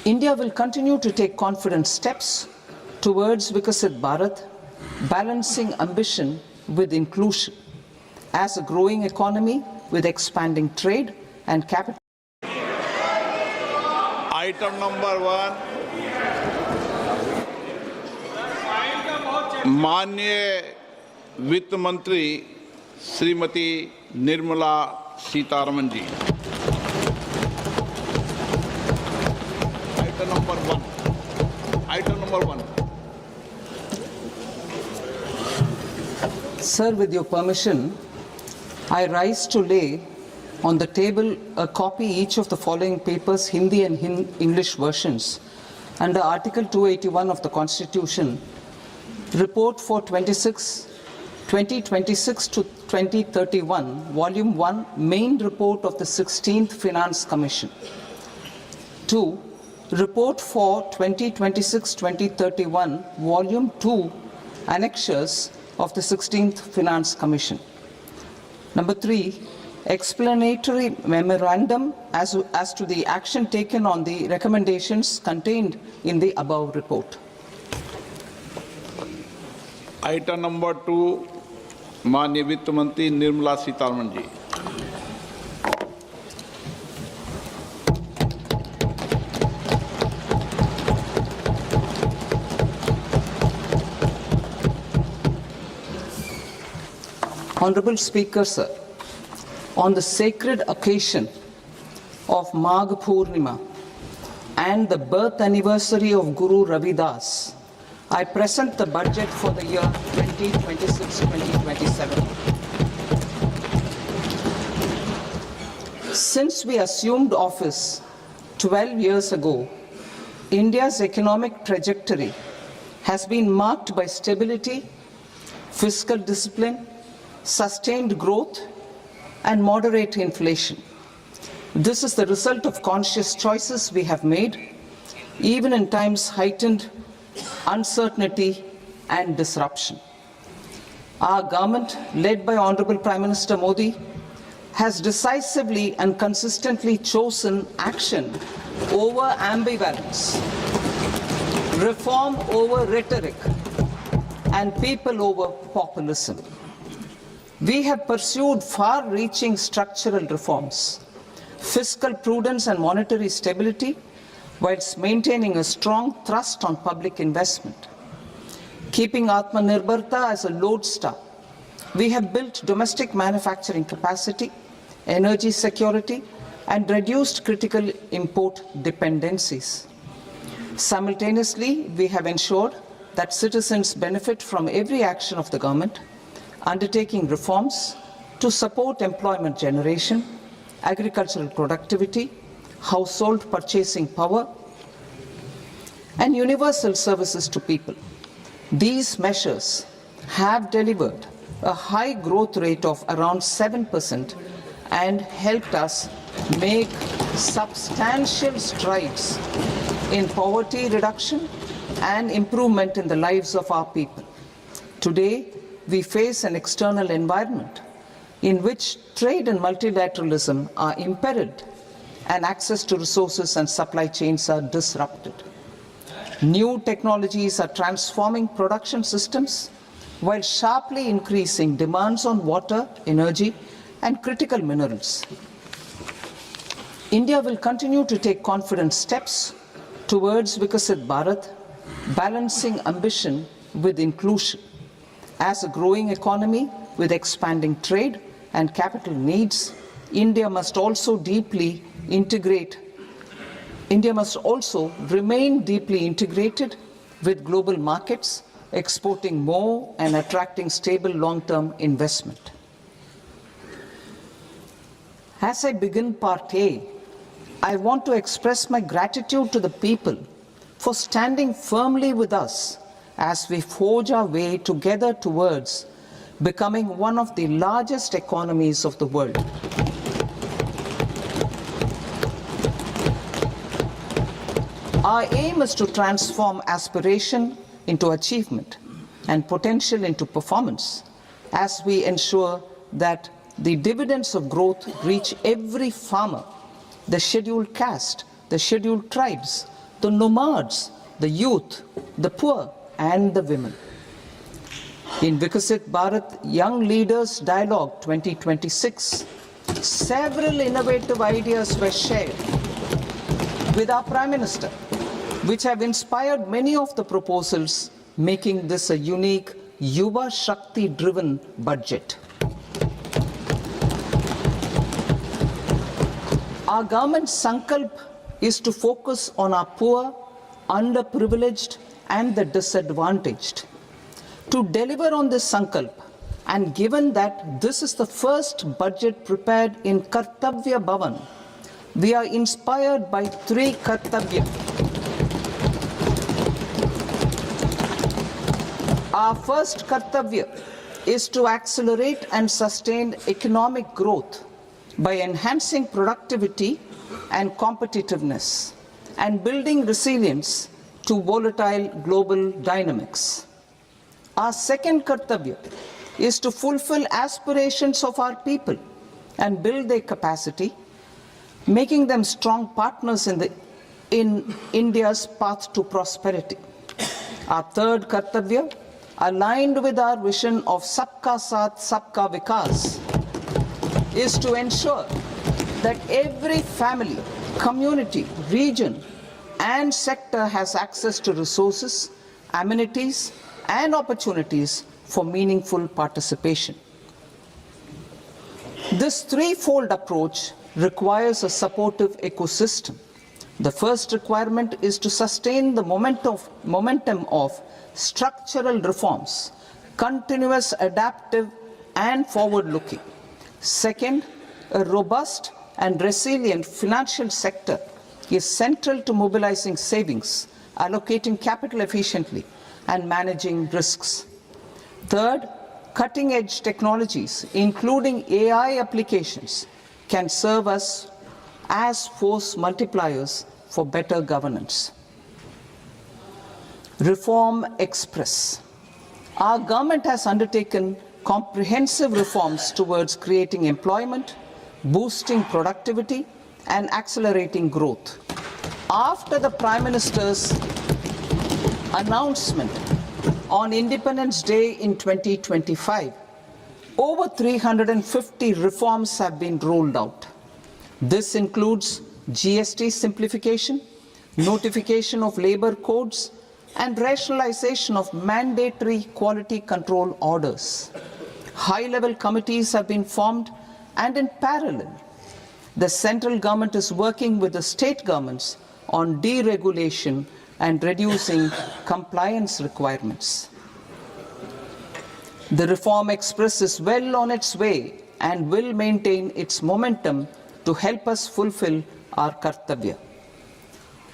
India will continue to take confident steps towards Vikasit Bharat, balancing ambition with inclusion as a growing economy with expanding trade and capital. Item number 1, माननीय वित्त मंत्री श्रीमती निर्मला सीतारमन जी। Item number 1. Item number 1. Sir, with your permission, I rise to lay on the table a copy each of the following papers, Hindi and English versions, under Article 281 of the Constitution, Report for 2026 to 2031, Volume 1, Main Report of the 16th Finance Commission. 2. Report for 2026-2031, Volume 2, Annexures of the 16th Finance Commission. Number 3. Explanatory memorandum as to the action taken on the recommendations contained in the above report. Item number 2, माननीय वित्त मंत्री निर्मला सीतारमन जी। Honorable Speaker, sir, on the sacred occasion of Magh Purnima and the birth anniversary of Guru Ravidas, I present the budget for the year 2026-2027. Since we assumed office 12 years ago, India's economic trajectory has been marked by stability, fiscal discipline, sustained growth, and moderate inflation. This is the result of conscious choices we have made, even in times heightened uncertainty and disruption. Our government, led by Honorable Prime Minister Modi, has decisively and consistently chosen action over ambivalence, reform over rhetoric, and people over populism. We have pursued far-reaching structural reforms, fiscal prudence and monetary stability, whilst maintaining a strong thrust on public investment. Keeping Atmanirbharta as a lodestar, we have built domestic manufacturing capacity, energy security, and reduced critical import dependencies. Simultaneously, we have ensured that citizens benefit from every action of the government, undertaking reforms to support employment generation, agricultural productivity, household purchasing power, and universal services to people. These measures have delivered a high growth rate of around 7% and helped us make substantial strides in poverty reduction and improvement in the lives of our people. Today, we face an external environment in which trade and multilateralism are imperiled and access to resources and supply chains are disrupted. New technologies are transforming production systems while sharply increasing demands on water, energy, and critical minerals. India will continue to take confident steps towards Vikasit Bharat, balancing ambition with inclusion. As a growing economy with expanding trade and capital needs, India must also remain deeply integrated with global markets, exporting more and attracting stable long-term investment. As I begin Part A, I want to express my gratitude to the people for standing firmly with us as we forge our way together towards becoming one of the largest economies of the world. Our aim is to transform aspiration into achievement and potential into performance as we ensure that the dividends of growth reach every farmer, the scheduled caste, the scheduled tribes, the nomads, the youth, the poor, and the women. In Vikasit Bharat Young Leaders Dialogue 2026, several innovative ideas were shared with our Prime Minister, which have inspired many of the proposals, making this a unique Yuva Shakti-driven budget. Our government's sankalp is to focus on our poor, underprivileged, and the disadvantaged. To deliver on this sankalp, and given that this is the first budget prepared in Kartavya Bhavan, we are inspired by three Kartavya. Our first Kartavya is to accelerate and sustain economic growth by enhancing productivity and competitiveness and building resilience to volatile global dynamics. Our second Kartavya is to fulfill aspirations of our people and build their capacity, making them strong partners in India's path to prosperity. Our third Kartavya, aligned with our vision of Sabka Saath, Sabka Vikas, is to ensure that every family, community, region, and sector has access to resources, amenities, and opportunities for meaningful participation. This threefold approach requires a supportive ecosystem. The first requirement is to sustain the momentum of structural reforms, continuous, adaptive, and forward-looking. Second, a robust and resilient financial sector is central to mobilizing savings, allocating capital efficiently, and managing risks. Third, cutting-edge technologies, including AI applications, can serve us as force multipliers for better governance. Reform Express. Our government has undertaken comprehensive reforms towards creating employment, boosting productivity, and accelerating growth. After the Prime Minister's announcement on Independence Day in 2025, over 350 reforms have been rolled out. This includes GST simplification, notification of labor codes, and rationalization of mandatory quality control orders. High-level committees have been formed, and in parallel, the central government is working with the state governments on deregulation and reducing compliance requirements. The Reform Express is well on its way and will maintain its momentum to help us fulfill our Kartavya.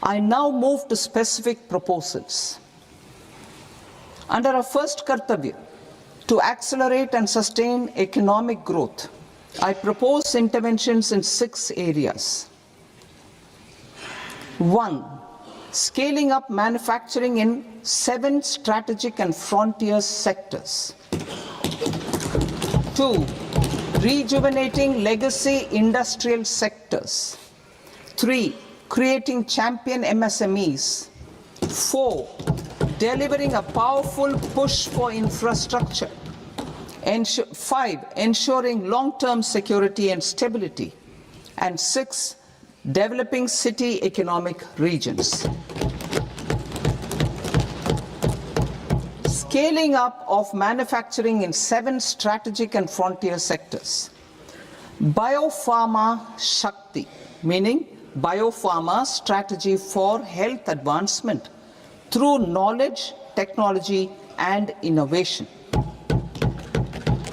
I now move to specific proposals. Under our first Kartavya, to accelerate and sustain economic growth, I propose interventions in 6 areas. 1. Scaling up manufacturing in 7 strategic and frontier sectors. 2. Rejuvenating legacy industrial sectors. 3. Creating champion MSMEs. 4. Delivering a powerful push for infrastructure. 5. Ensuring long-term security and stability. And 6. Developing city economic regions. Scaling up of manufacturing in 7 strategic and frontier sectors. Biopharma Shakti, meaning biopharma strategy for health advancement through knowledge, technology, and innovation.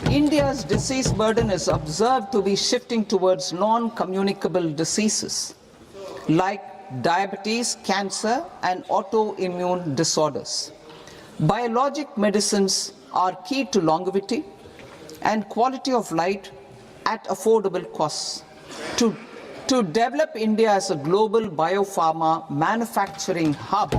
India's disease burden is observed to be shifting towards non-communicable diseases like diabetes, cancer, and autoimmune disorders. Biologic medicines are key to longevity and quality of life at affordable costs. To develop India as a global biopharma manufacturing hub,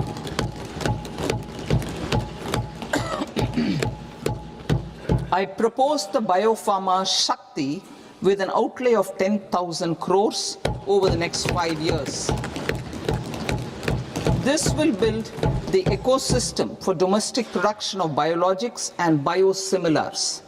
I propose the Biopharma Shakti with an outlay of 10,000 crores over the next 5 years. This will build the ecosystem for domestic production of biologics and biosimilars.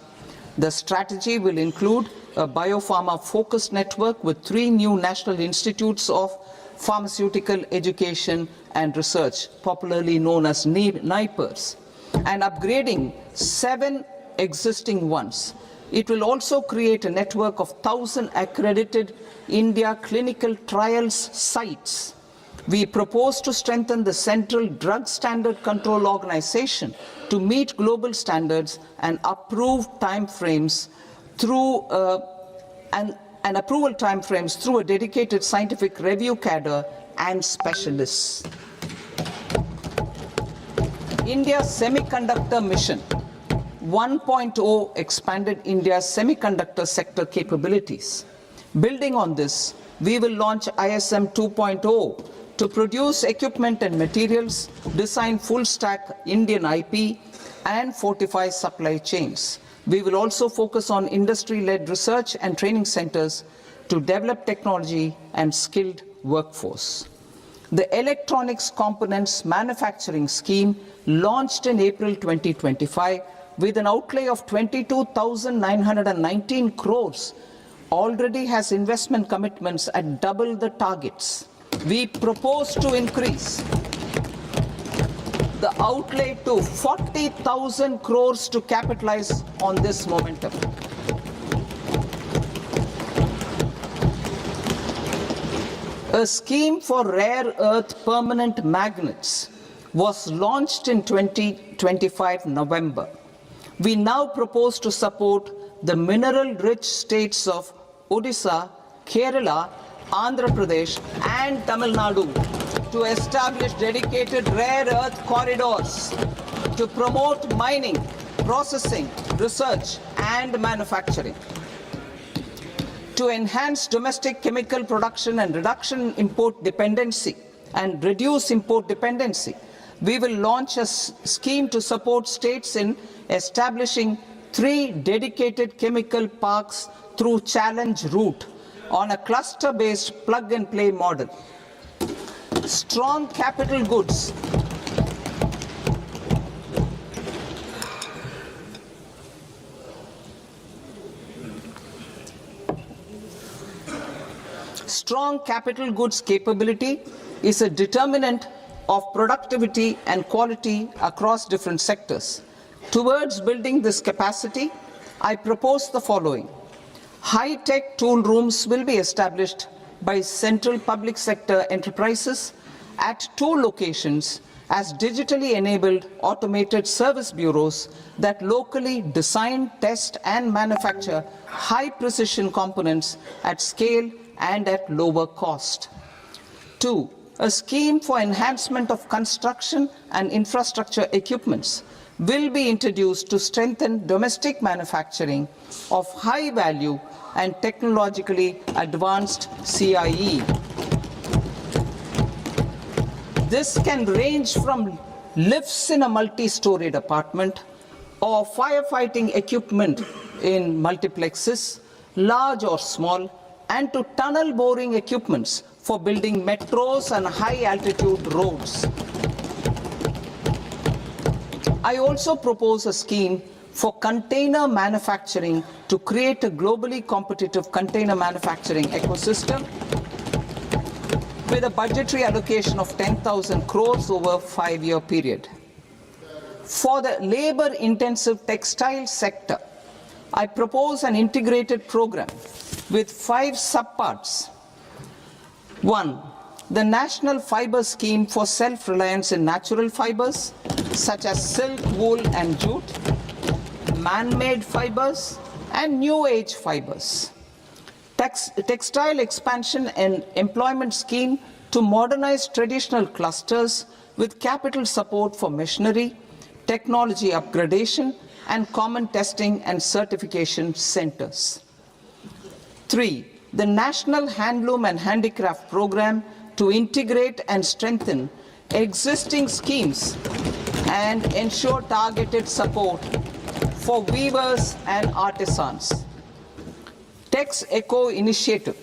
The strategy will include a biopharma-focused network with 3 new national institutes of pharmaceutical education and research, popularly known as NIPERs, and upgrading 7 existing ones. It will also create a network of 1,000 accredited India clinical trials sites. We propose to strengthen the Central Drug Standard Control Organization to meet global standards and approve timeframes through and approval timeframes through a dedicated scientific review cadre and specialists. India's semiconductor mission 1.0 expanded India's semiconductor sector capabilities. Building on this, we will launch ISM 2.0 to produce equipment and materials, design full-stack Indian IP, and fortify supply chains. We will also focus on industry-led research and training centers to develop technology and skilled workforce. The Electronics Components Manufacturing Scheme, launched in April 2025 with an outlay of 22,919 crores, already has investment commitments at double the targets. We propose to increase the outlay to 40,000 crores to capitalize on this momentum. A scheme for rare earth permanent magnets was launched in 2025 November. We now propose to support the mineral-rich states of Odisha, Kerala, Andhra Pradesh and Tamil Nadu to establish dedicated rare earth corridors to promote mining, processing, research and manufacturing. To enhance domestic chemical production and reduction import dependency and reduce import dependency, we will launch a scheme to support states in establishing 3 dedicated chemical parks through challenge route on a cluster-based plug-and-play model. Strong capital goods. Strong capital goods capability is a determinant of productivity and quality across different sectors. Towards building this capacity, I propose the following. High-tech tool rooms will be established by central public sector enterprises at 2 locations as digitally enabled automated service bureaus that locally design, test and manufacture high-precision components at scale and at lower cost. 2. A scheme for enhancement of construction and infrastructure equipments will be introduced to strengthen domestic manufacturing of high value and technologically advanced CIE. This can range from lifts in a multi-storied apartment or firefighting equipment in multiplexes, large or small, and to tunnel boring equipments for building metros and high-altitude roads. I also propose a scheme for container manufacturing to create a globally competitive container manufacturing ecosystem with a budgetary allocation of 10,000 crores over a 5-year period. For the labor-intensive textile sector, I propose an integrated program with 5 subparts. 1. The National Fiber Scheme for self-reliance in natural fibers, such as silk, wool and jute, man-made fibers, and new-age fibers. Textile expansion and employment scheme to modernize traditional clusters with capital support for machinery, technology upgradation, and common testing and certification centers. 3. The National Handloom and Handicraft Program to integrate and strengthen existing schemes and ensure targeted support for weavers and artisans. Tex Eco initiative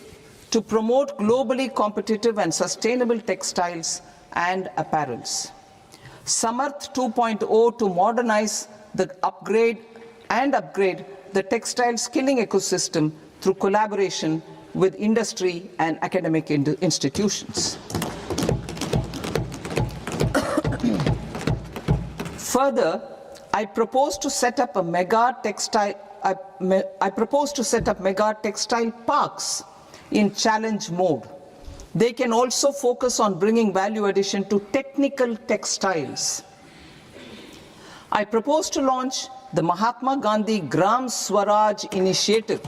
to promote globally competitive and sustainable textiles and apparels. Samarth 2.0 to modernize the upgrade the textile skilling ecosystem through collaboration with industry and academic institutions. Further, I propose to set up mega textile parks in challenge mode. They can also focus on bringing value addition to technical textiles. I propose to launch the Mahatma Gandhi Gram Swaraj initiative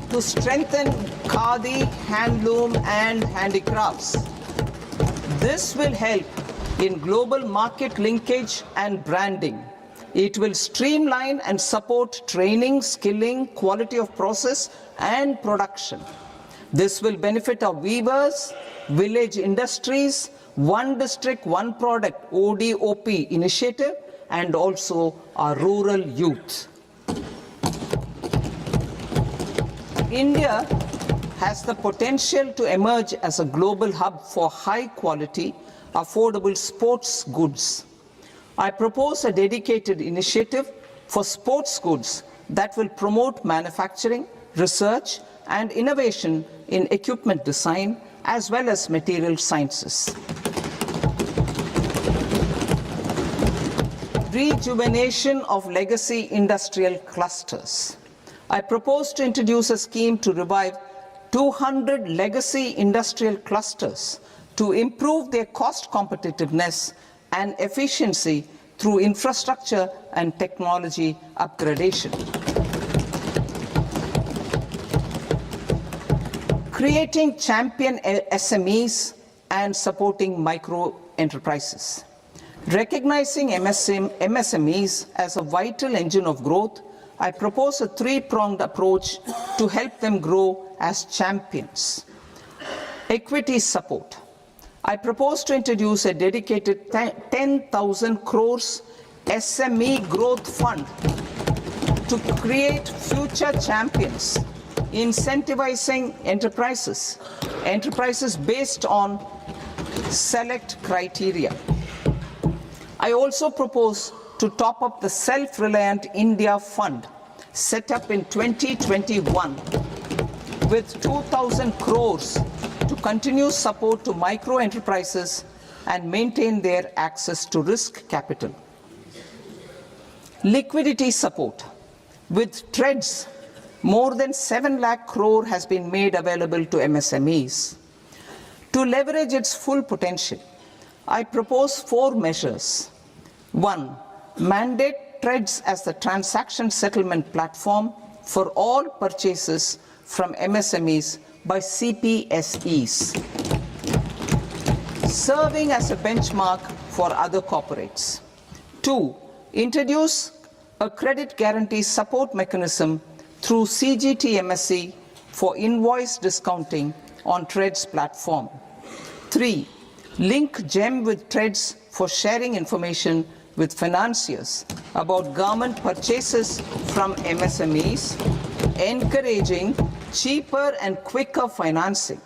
to strengthen khadi, handloom and handicrafts. This will help in global market linkage and branding. It will streamline and support training, skilling, quality of process and production. This will benefit our weavers, village industries, one district, one product ODOP initiative, and also our rural youth. India has the potential to emerge as a global hub for high quality, affordable sports goods. I propose a dedicated initiative for sports goods that will promote manufacturing, research, and innovation in equipment design as well as material sciences. Rejuvenation of legacy industrial clusters. I propose to introduce a scheme to revive 200 legacy industrial clusters to improve their cost competitiveness and efficiency through infrastructure and technology upgradation. Creating champion SMEs and supporting micro enterprises. Recognizing MSMEs as a vital engine of growth, I propose a three-pronged approach to help them grow as champions. Equity support. I propose to introduce a dedicated 10,000 crores SME growth fund to create future champions, incentivizing enterprises based on select criteria. I also propose to top up the Self-Reliant India Fund set up in 2021 with 2,000 crores to continue support to micro enterprises and maintain their access to risk capital. Liquidity support. With TREDS, more than 7 lakh crore has been made available to MSMEs. To leverage its full potential, I propose 4 measures. 1. Mandate TREDS as the transaction settlement platform for all purchases from MSMEs by CPSEs, serving as a benchmark for other corporates. 2. Introduce a credit guarantee support mechanism through CGT-MSE for invoice discounting on TREDS platform. 3. Link GEM with TREDS for sharing information with financiers about government purchases from MSMEs, encouraging cheaper and quicker financing.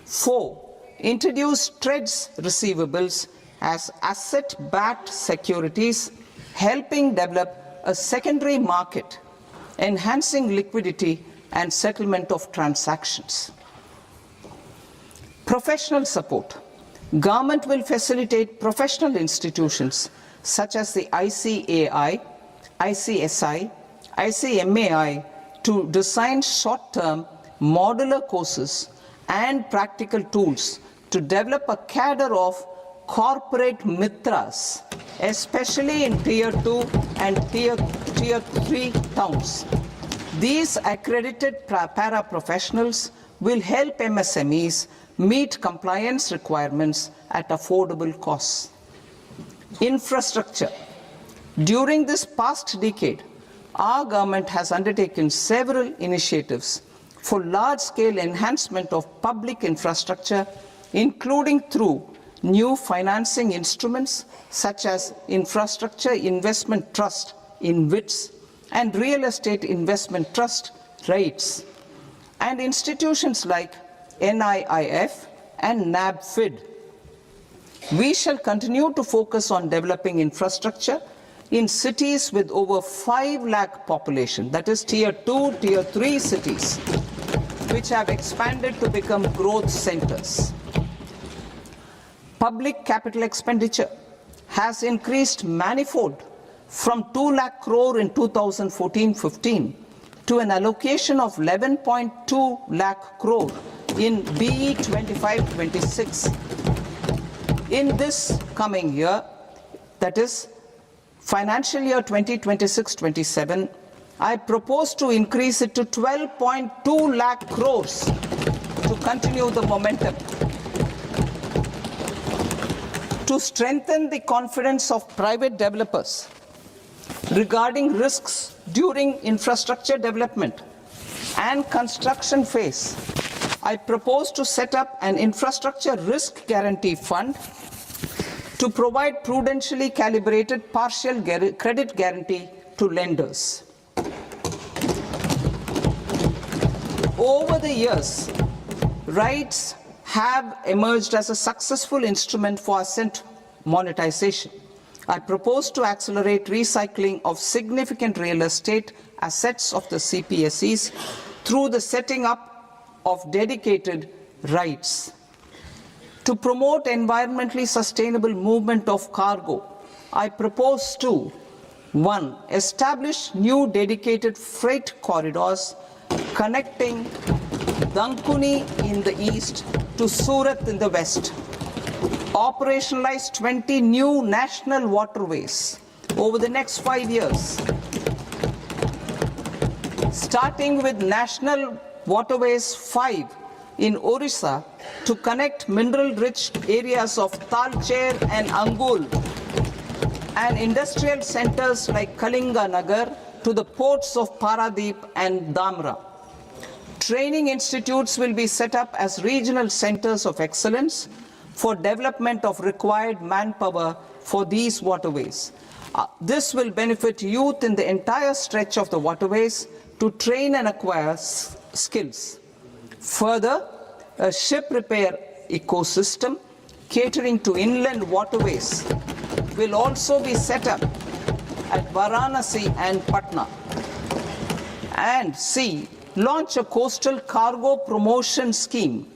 4. Introduce TREDS receivables as asset-backed securities, helping develop a secondary market, enhancing liquidity and settlement of transactions. Professional support. Government will facilitate professional institutions such as the ICAI, ICSI, ICMAI to design short-term modular courses and practical tools to develop a cadre of corporate mitras, especially in Tier 2 and Tier 3 towns. These accredited para-professionals will help MSMEs meet compliance requirements at affordable costs. Infrastructure. During this past decade, our government has undertaken several initiatives for large-scale enhancement of public infrastructure, including through new financing instruments such as Infrastructure Investment Trust (InvITs) and Real Estate Investment Trust (REITs), and institutions like NIIF and NABFID. We shall continue to focus on developing infrastructure in cities with over 5 lakh population, that is tier 2, tier 3 cities, which have expanded to become growth centers. Public capital expenditure has increased manifold from 2 lakh crore in 2014-15 to an allocation of 11.2 lakh crore in BE 25-26. In this coming year, that is financial year 2026-27, I propose to increase it to 12.2 lakh crores to continue the momentum. To strengthen the confidence of private developers regarding risks during infrastructure development and construction phase, I propose to set up an infrastructure risk guarantee fund to provide prudentially calibrated partial credit guarantee to lenders. Over the years, rights have emerged as a successful instrument for asset monetization. I propose to accelerate recycling of significant real estate assets of the CPSEs through the setting up of dedicated rights. To promote environmentally sustainable movement of cargo, I propose to 1. Establish new dedicated freight corridors connecting Dankuni in the east to Surat in the west. Operationalize 20 new national waterways over the next 5 years. Starting with National Waterways 5 in Orissa to connect mineral-rich areas of Talcher and Angul and industrial centers like Kalinga Nagar to the ports of Paradeep and Dhamra. Training institutes will be set up as regional centers of excellence for development of required manpower for these waterways. This will benefit youth in the entire stretch of the waterways to train and acquire skills. Further, a ship repair ecosystem catering to inland waterways will also be set up at Varanasi and Patna. And C, launch a coastal cargo promotion scheme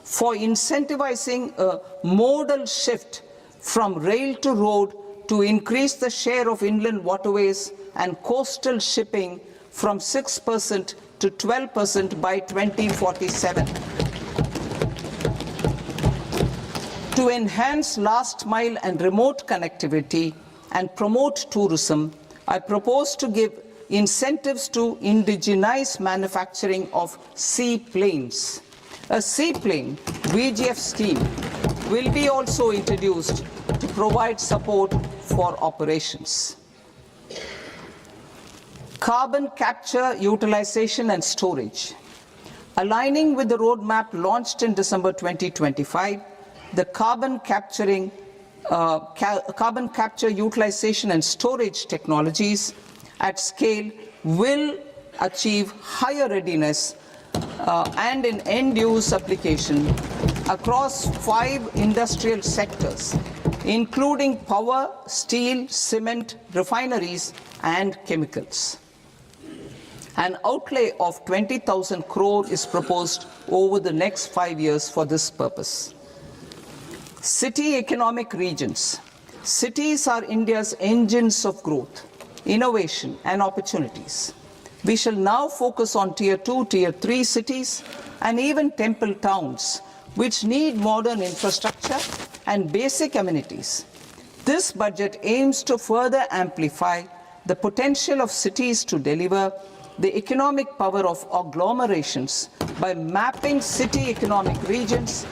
for incentivizing a modal shift from rail to road to increase the share of inland waterways and coastal shipping from 6% to 12% by 2047. To enhance last mile and remote connectivity and promote tourism, I propose to give incentives to indigenize manufacturing of seaplanes. A seaplane VGF scheme will be also introduced to provide support for operations. Carbon capture, utilization and storage. Aligning with the roadmap launched in December 2025, the carbon capture, utilization and storage technologies at scale will achieve higher readiness and in end-use application across 5 industrial sectors, including power, steel, cement, refineries, and chemicals. An outlay of 20,000 crore is proposed over the next 5 years for this purpose. City economic regions. Cities are India's engines of growth, innovation, and opportunities. We shall now focus on tier 2, tier 3 cities, and even temple towns, which need modern infrastructure and basic amenities. This budget aims to further amplify the potential of cities to deliver the economic power of agglomerations by mapping city economic regions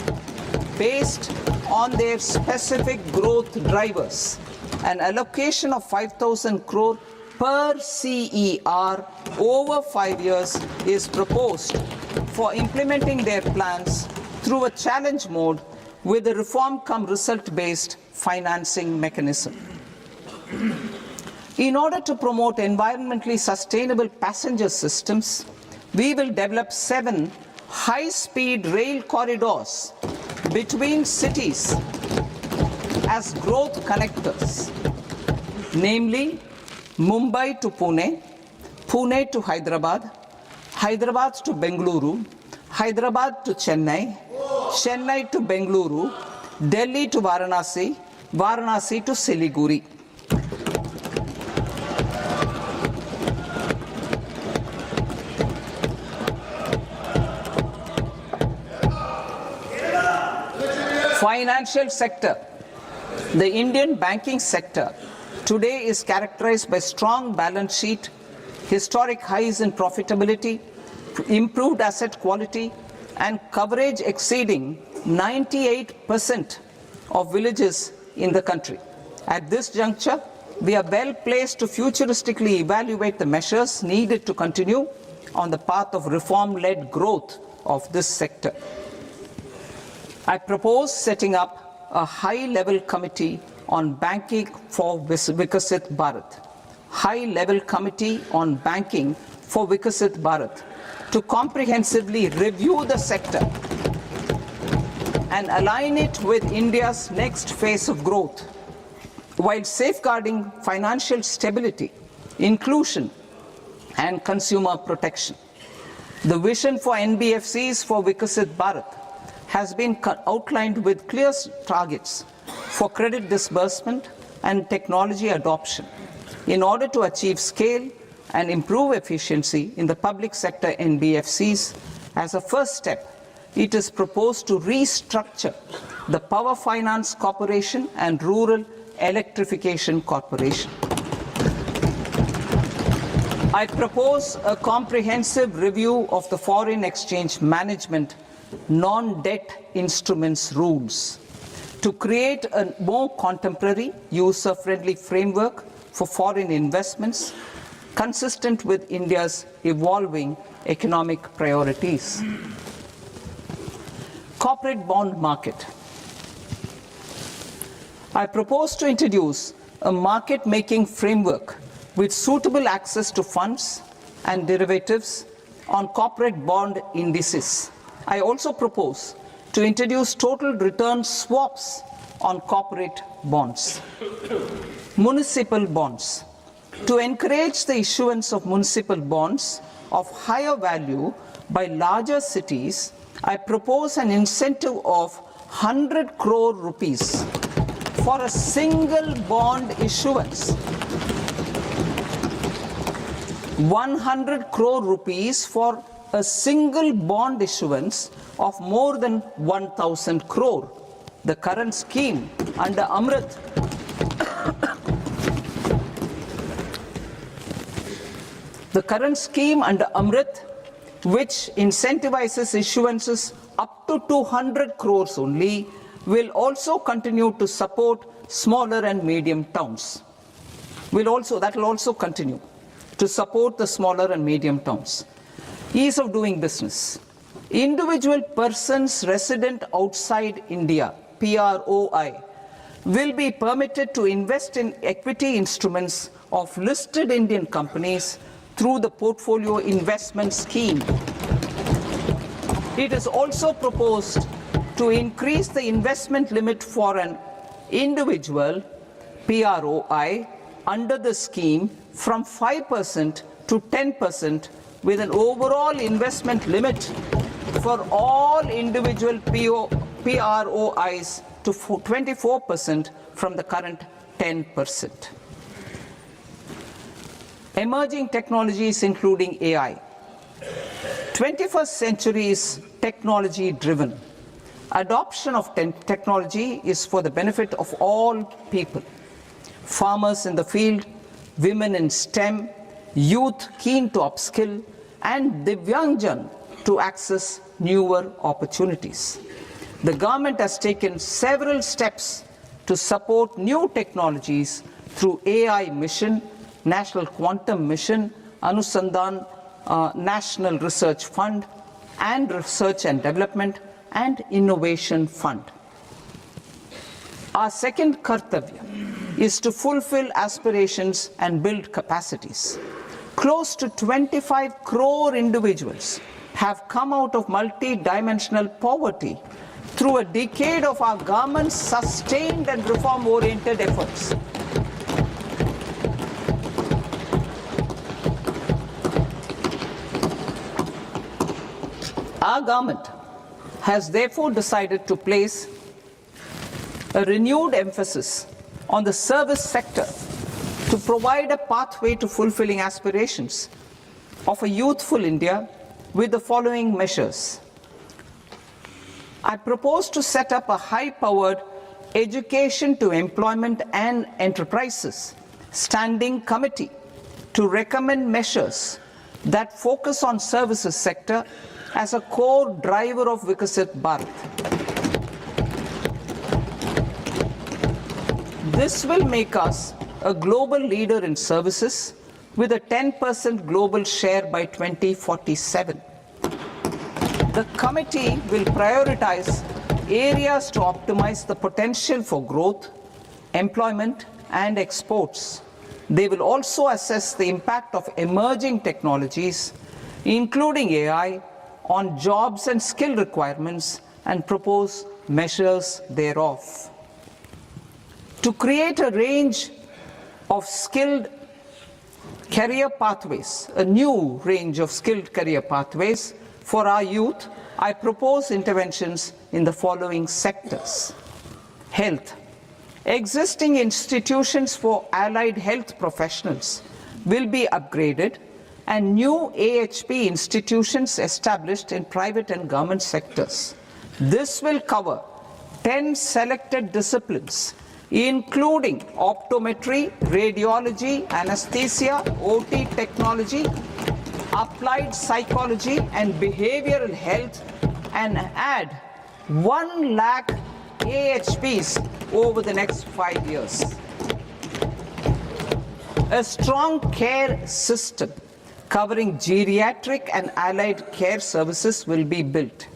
based on their specific growth drivers. An allocation of 5,000 crore per CER over 5 years is proposed for implementing their plans through a challenge mode with a reform-cum-result-based financing mechanism. In order to promote environmentally sustainable passenger systems, we will develop 7 high-speed rail corridors between cities as growth connectors, namely Mumbai to Pune, Pune to Hyderabad, Hyderabad to Bengaluru, Hyderabad to Chennai, Chennai to Bengaluru, Delhi to Varanasi, Varanasi to Siliguri. Financial sector. The Indian banking sector today is characterized by strong balance sheet, historic highs in profitability, improved asset quality, and coverage exceeding 98% of villages in the country. At this juncture, we are well placed to futuristically evaluate the measures needed to continue on the path of reform-led growth of this sector. I propose setting up a high-level committee on banking for Vikasit Bharat. High-level committee on banking for Vikasit Bharat to comprehensively review the sector and align it with India's next phase of growth, while safeguarding financial stability, inclusion, and consumer protection. The vision for NBFCs for Vikasit Bharat has been outlined with clear targets for credit disbursement and technology adoption in order to achieve scale and improve efficiency in the public sector NBFCs. As a first step, it is proposed to restructure the Power Finance Corporation and Rural Electrification Corporation. I propose a comprehensive review of the foreign exchange management non-debt instruments rules to create a more contemporary, user-friendly framework for foreign investments consistent with India's evolving economic priorities. Corporate bond market. I propose to introduce a market-making framework with suitable access to funds and derivatives on corporate bond indices. I also propose to introduce total return swaps on corporate bonds. Municipal bonds. To encourage the issuance of municipal bonds of higher value by larger cities, I propose an incentive of 100 crore rupees for a single bond issuance. 100 crore rupees for a single bond issuance of more than 1,000 crore. The current scheme under Amrit which incentivizes issuances up to 200 crores only, will also continue to support smaller and medium towns. That will also continue to support the smaller and medium towns. Ease of doing business. Individual persons resident outside India, PROI, will be permitted to invest in equity instruments of listed Indian companies through the portfolio investment scheme. It is also proposed to increase the investment limit for an individual PROI under the scheme from 5% to 10%, with an overall investment limit for all individual PROIs to 24% from the current 10%. Emerging technologies including AI. 21st century is technology-driven. Adoption of technology is for the benefit of all people. Farmers in the field, women in STEM, youth keen to upskill, and Divyangjan to access newer opportunities. The government has taken several steps to support new technologies through AI Mission, National Quantum Mission, Anusandhan National Research Fund, and Research and Development and Innovation Fund. Our second kartavya is to fulfill aspirations and build capacities. Close to 25 crore individuals have come out of multi-dimensional poverty through a decade of our government's sustained and reform-oriented efforts. Our government has therefore decided to place a renewed emphasis on the service sector to provide a pathway to fulfilling aspirations of a youthful India with the following measures. I propose to set up a high-powered Education to Employment and Enterprises Standing Committee to recommend measures that focus on services sector as a core driver of Vikasit Bharat. This will make us a global leader in services with a 10% global share by 2047. The committee will prioritize areas to optimize the potential for growth, employment, and exports. They will also assess the impact of emerging technologies, including AI, on jobs and skill requirements and propose measures thereof. To create a range of skilled career pathways, a new range of skilled career pathways for our youth, I propose interventions in the following sectors. Health. Existing institutions for allied health professionals will be upgraded and new AHP institutions established in private and government sectors. This will cover 10 selected disciplines, including optometry, radiology, anesthesia, OT technology, applied psychology and behavioral health, and add 1 lakh AHPs over the next 5 years. A strong care system covering geriatric and allied care services will be built.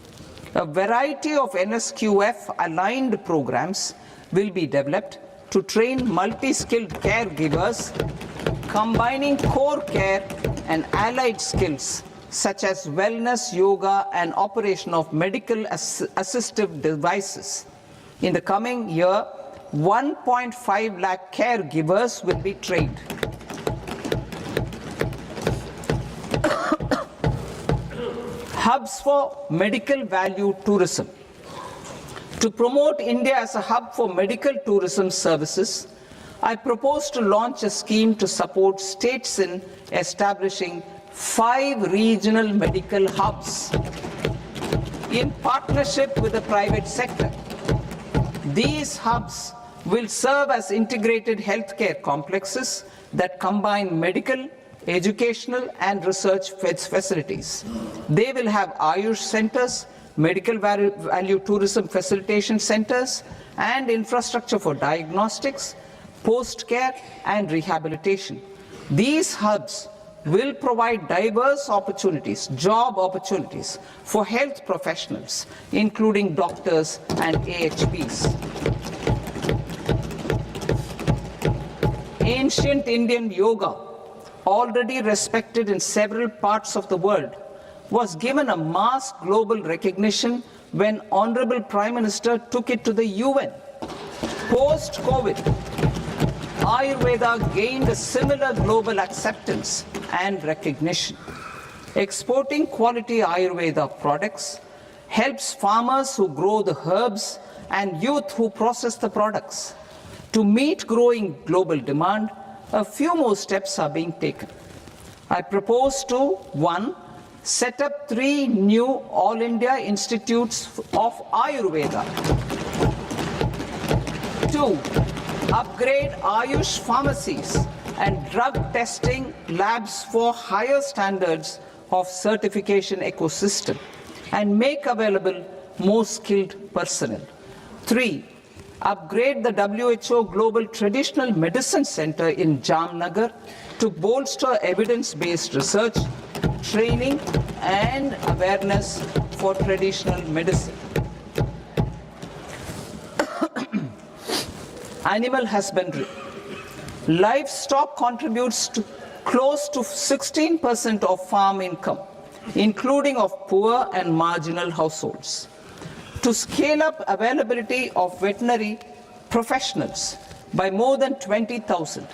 A variety of NSQF-aligned programs will be developed to train multi-skilled caregivers, combining core care and allied skills such as wellness, yoga, and operation of medical assistive devices. In the coming year, 1.5 lakh caregivers will be trained. Hubs for medical value tourism. To promote India as a hub for medical tourism services, I propose to launch a scheme to support states in establishing 5 regional medical hubs in partnership with the private sector. These hubs will serve as integrated healthcare complexes that combine medical, educational, and research facilities. They will have Ayush centers, medical value tourism facilitation centers, and infrastructure for diagnostics, post-care, and rehabilitation. These hubs will provide diverse opportunities, job opportunities for health professionals, including doctors and AHPs. Ancient Indian yoga, already respected in several parts of the world, was given a mass global recognition when Honorable Prime Minister took it to the UN. Post-COVID, Ayurveda gained a similar global acceptance and recognition. Exporting quality Ayurveda products helps farmers who grow the herbs and youth who process the products. To meet growing global demand, a few more steps are being taken. I propose to 1. Set up 3 new All India Institutes of Ayurveda. 2. Upgrade Ayush pharmacies and drug testing labs for higher standards of certification ecosystem and make available more skilled personnel. 3. Upgrade the WHO Global Traditional Medicine Center in Jamnagar to bolster evidence-based research, training, and awareness for traditional medicine. Animal husbandry. Livestock contributes to close to 16% of farm income, including of poor and marginal households. To scale up availability of veterinary professionals by more than 20,000,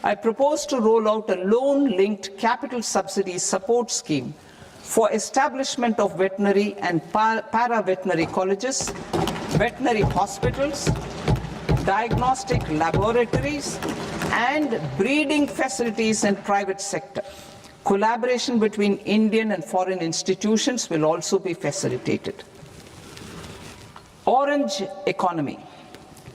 I propose to roll out a loan-linked capital subsidy support scheme for establishment of veterinary and para-veterinary colleges, veterinary hospitals, diagnostic laboratories, and breeding facilities in private sector. Collaboration between Indian and foreign institutions will also be facilitated. Orange economy.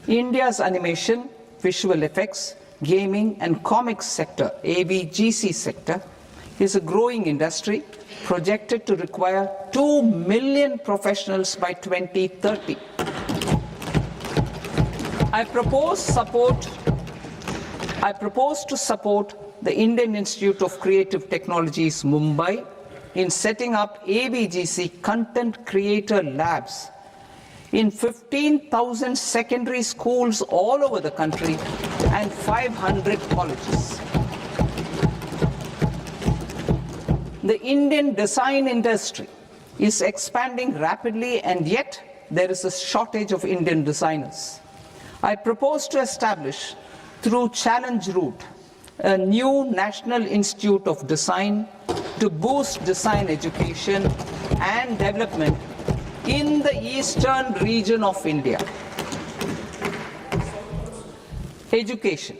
India's animation, visual effects, gaming and comics sector, AVGC sector, is a growing industry projected to require 2 million professionals by 2030. I propose to support the Indian Institute of Creative Technologies, Mumbai, in setting up AVGC content creator labs in 15,000 secondary schools all over the country and 500 colleges. The Indian design industry is expanding rapidly, and yet there is a shortage of Indian designers. I propose to establish, through Challenge Route, a new National Institute of Design to boost design education and development in the eastern region of India. Education.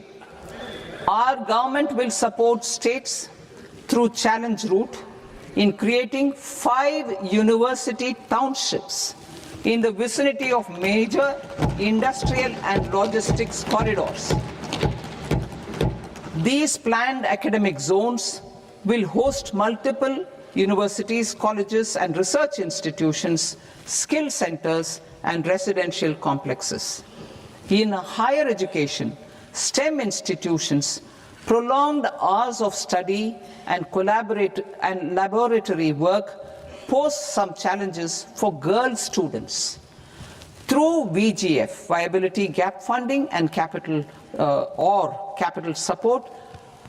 Our government will support states through Challenge Route in creating 5 university townships in the vicinity of major industrial and logistics corridors. These planned academic zones will host multiple universities, colleges and research institutions, skill centers and residential complexes. In higher education, STEM institutions, prolonged hours of study and laboratory work pose some challenges for girl students. Through VGF, Viability Gap Funding and capital support,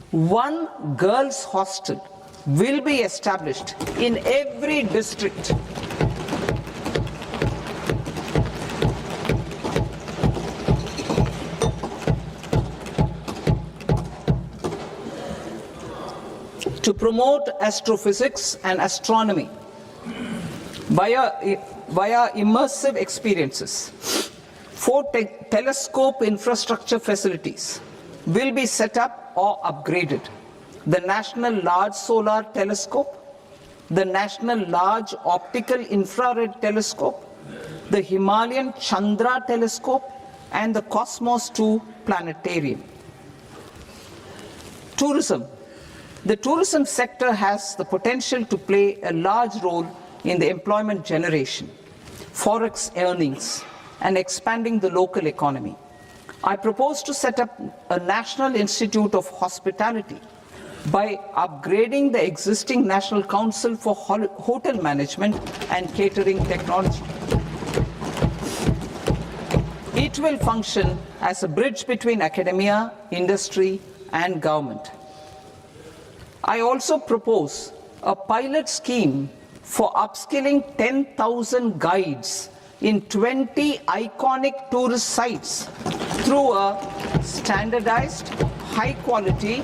one girls' hostel will be established in every district. To promote astrophysics and astronomy via immersive experiences, 4 telescope infrastructure facilities will be set up or upgraded. The National Large Solar Telescope, the National Large Optical Infrared Telescope, the Himalayan Chandra Telescope, and the Cosmos 2 Planetarium. Tourism. The tourism sector has the potential to play a large role in the employment generation, forex earnings, and expanding the local economy. I propose to set up a National Institute of Hospitality by upgrading the existing National Council for Hotel Management and Catering Technology. It will function as a bridge between academia, industry, and government. I also propose a pilot scheme for upskilling 10,000 guides in 20 iconic tourist sites through a standardized, high-quality,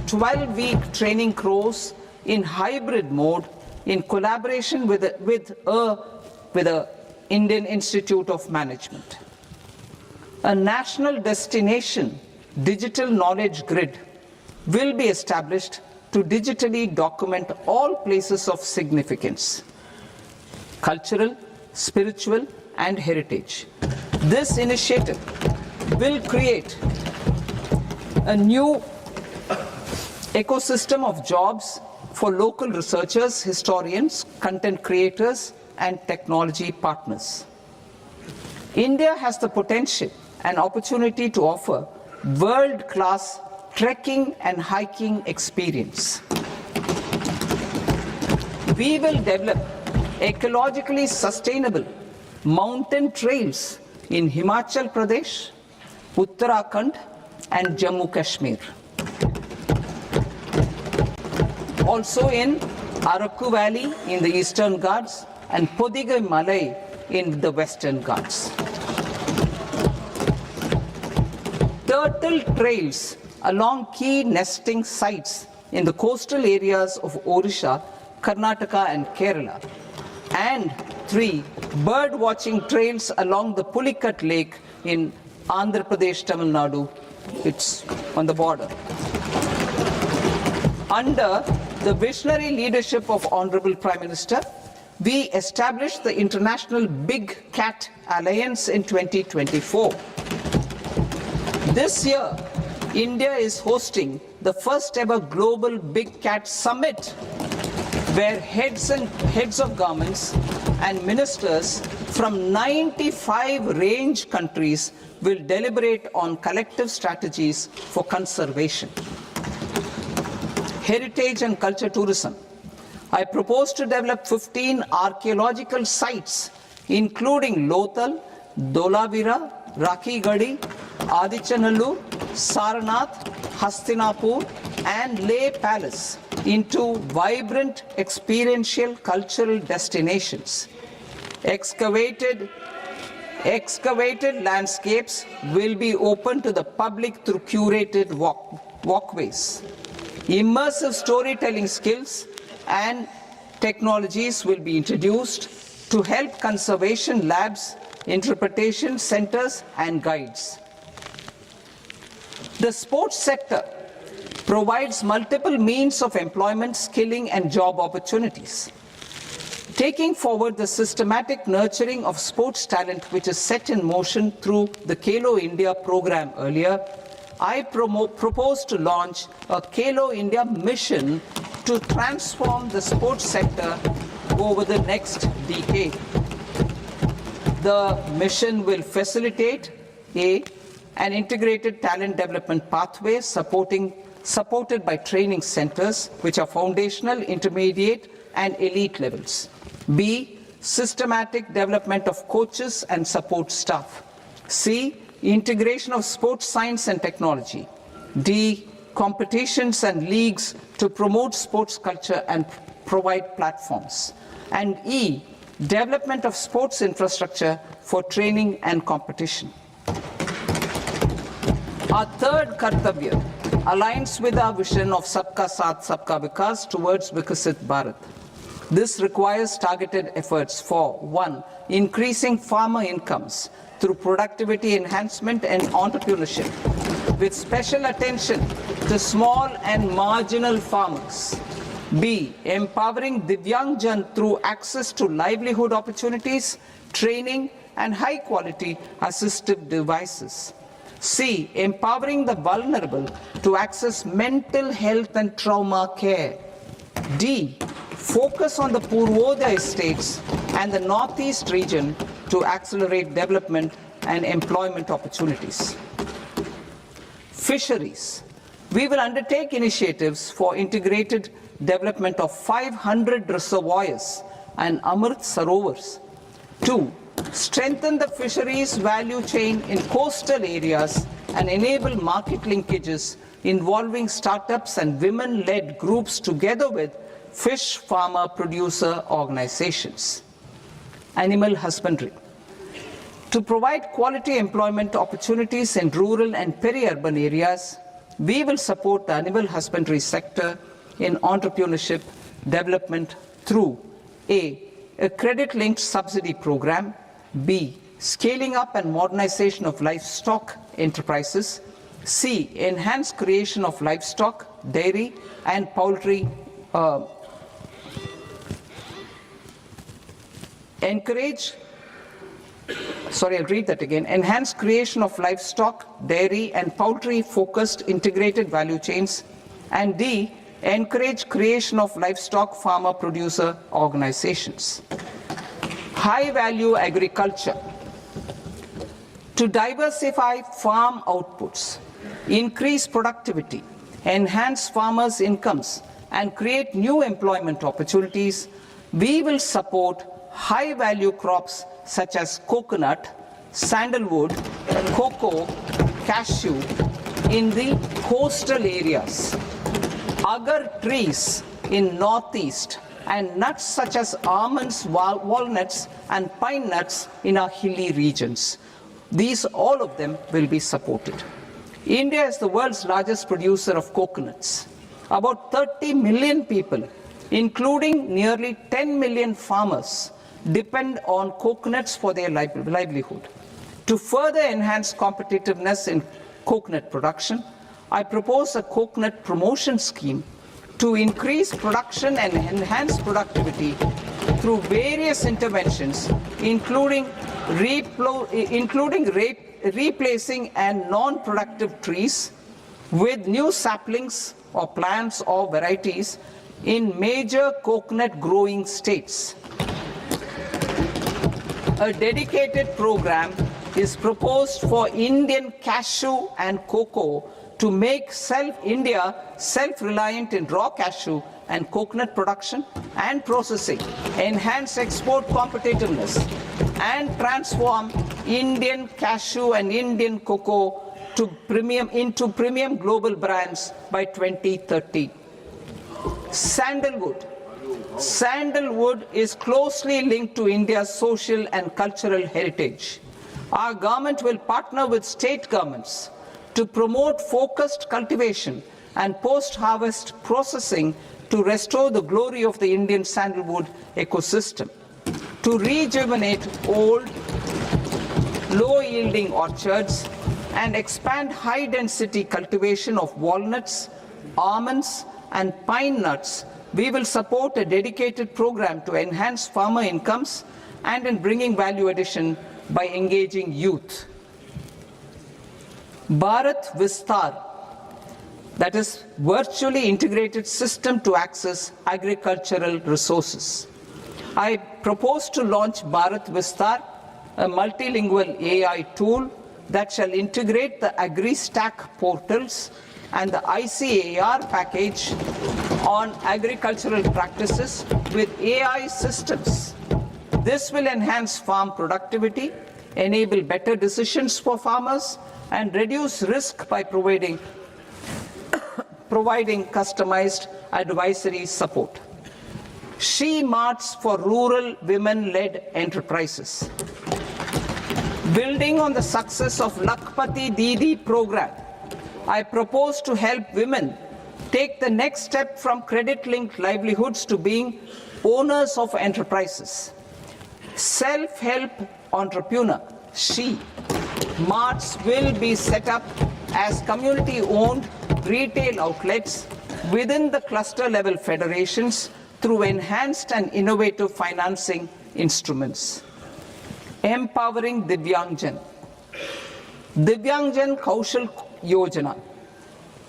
12-week training course in hybrid mode in collaboration with the Indian Institute of Management. A national destination digital knowledge grid will be established to digitally document all places of significance, cultural, spiritual, and heritage. This initiative will create a new ecosystem of jobs for local researchers, historians, content creators, and technology partners. India has the potential and opportunity to offer world-class trekking and hiking experience. We will develop ecologically sustainable mountain trails in Himachal Pradesh, Uttarakhand, and Jammu Kashmir. Also in Araku Valley in the Eastern Ghats and Podigai Malai in the Western Ghats. Turtle trails along key nesting sites in the coastal areas of Odisha, Karnataka and Kerala. And 3, bird watching trails along the Pulikat Lake in Andhra Pradesh, Tamil Nadu. It's on the border. Under the visionary leadership of Honorable Prime Minister, we established the International Big Cat Alliance in 2024. This year, India is hosting the first ever Global Big Cat Summit, where heads of governments and ministers from 95 range countries will deliberate on collective strategies for conservation. Heritage and culture tourism. I propose to develop 15 archaeological sites, including Lothal, Dolavira, Rakhi Gadi, Adichanallur, Saranath, Hastinapur, and Leh Palace into vibrant experiential cultural destinations. Excavated landscapes will be open to the public through curated walkways. Immersive storytelling skills and technologies will be introduced to help conservation labs, interpretation centers, and guides. The sports sector provides multiple means of employment, skilling, and job opportunities. Taking forward the systematic nurturing of sports talent, which is set in motion through the Khelo India program earlier, I propose to launch a Khelo India mission to transform the sports sector over the next decade. The mission will facilitate an integrated talent development pathway supported by training centers, which are foundational, intermediate, and elite levels. B, systematic development of coaches and support staff. C, integration of sports science and technology. D, competitions and leagues to promote sports culture and provide platforms. And E, development of sports infrastructure for training and competition. Our third Kartavya aligns with our vision of Sabka Saath, Sabka Vikas towards Vikasit Bharat. This requires targeted efforts for 1, increasing farmer incomes through productivity enhancement and entrepreneurship, with special attention to small and marginal farmers. B, empowering Divyangjan through access to livelihood opportunities, training, and high-quality assistive devices. C, empowering the vulnerable to access mental health and trauma care. D, focus on the Purvodaya states and the Northeast region to accelerate development and employment opportunities. Fisheries. We will undertake initiatives for integrated development of 500 reservoirs and Amrit Sarovars. 2, strengthen the fisheries value chain in coastal areas and enable market linkages involving startups and women-led groups together with fish farmer producer organizations. Animal husbandry. To provide quality employment opportunities in rural and peri-urban areas, we will support the animal husbandry sector in entrepreneurship development through A, credit-linked subsidy program, B, scaling up and modernization of livestock enterprises, C, enhanced creation of livestock, dairy, and poultry enhanced creation of livestock, dairy, and poultry-focused integrated value chains, and D, encourage creation of livestock farmer-producer organizations. High-value agriculture. To diversify farm outputs, increase productivity, enhance farmers' incomes, and create new employment opportunities, we will support high-value crops such as coconut, sandalwood, cocoa, cashew in the coastal agar trees in Northeast and nuts such as almonds, walnuts, and pine nuts in our hilly regions. These, all of them, will be supported. India is the world's largest producer of coconuts. About 30 million people, including nearly 10 million farmers, depend on coconuts for their livelihood. To further enhance competitiveness in coconut production, I propose a coconut promotion scheme to increase production and enhance productivity through various interventions, including replacing and non-productive trees with new saplings or plants or varieties in major coconut growing states. A dedicated program is proposed for Indian cashew and cocoa to make India self-reliant in raw cashew and coconut production and processing, enhance export competitiveness, and transform Indian cashew and Indian cocoa into premium global brands by 2030. Sandalwood. Sandalwood is closely linked to India's social and cultural heritage. Our government will partner with state governments to promote focused cultivation and post-harvest processing to restore the glory of the Indian sandalwood ecosystem, to rejuvenate old, low-yielding orchards, and expand high-density cultivation of walnuts, almonds, and pine nuts. We will support a dedicated program to enhance farmer incomes and in bringing value addition by engaging youth. Bharat Vistar, that is virtually integrated system to access agricultural resources. I propose to launch Bharat Vistar, a multilingual AI tool that shall integrate the AgriStack portals and the ICAR package on agricultural practices with AI systems. This will enhance farm productivity, enable better decisions for farmers, and reduce risk by providing customized advisory support. She-Marts for rural women-led enterprises. Building on the success of Lakpati Didi program, I propose to help women take the next step from credit-linked livelihoods to being owners of enterprises. Self-help entrepreneur, She-Marts will be set up as community-owned retail outlets within the cluster-level federations through enhanced and innovative financing instruments. Empowering Divyangjan. Divyangjan Kaushal Yojana.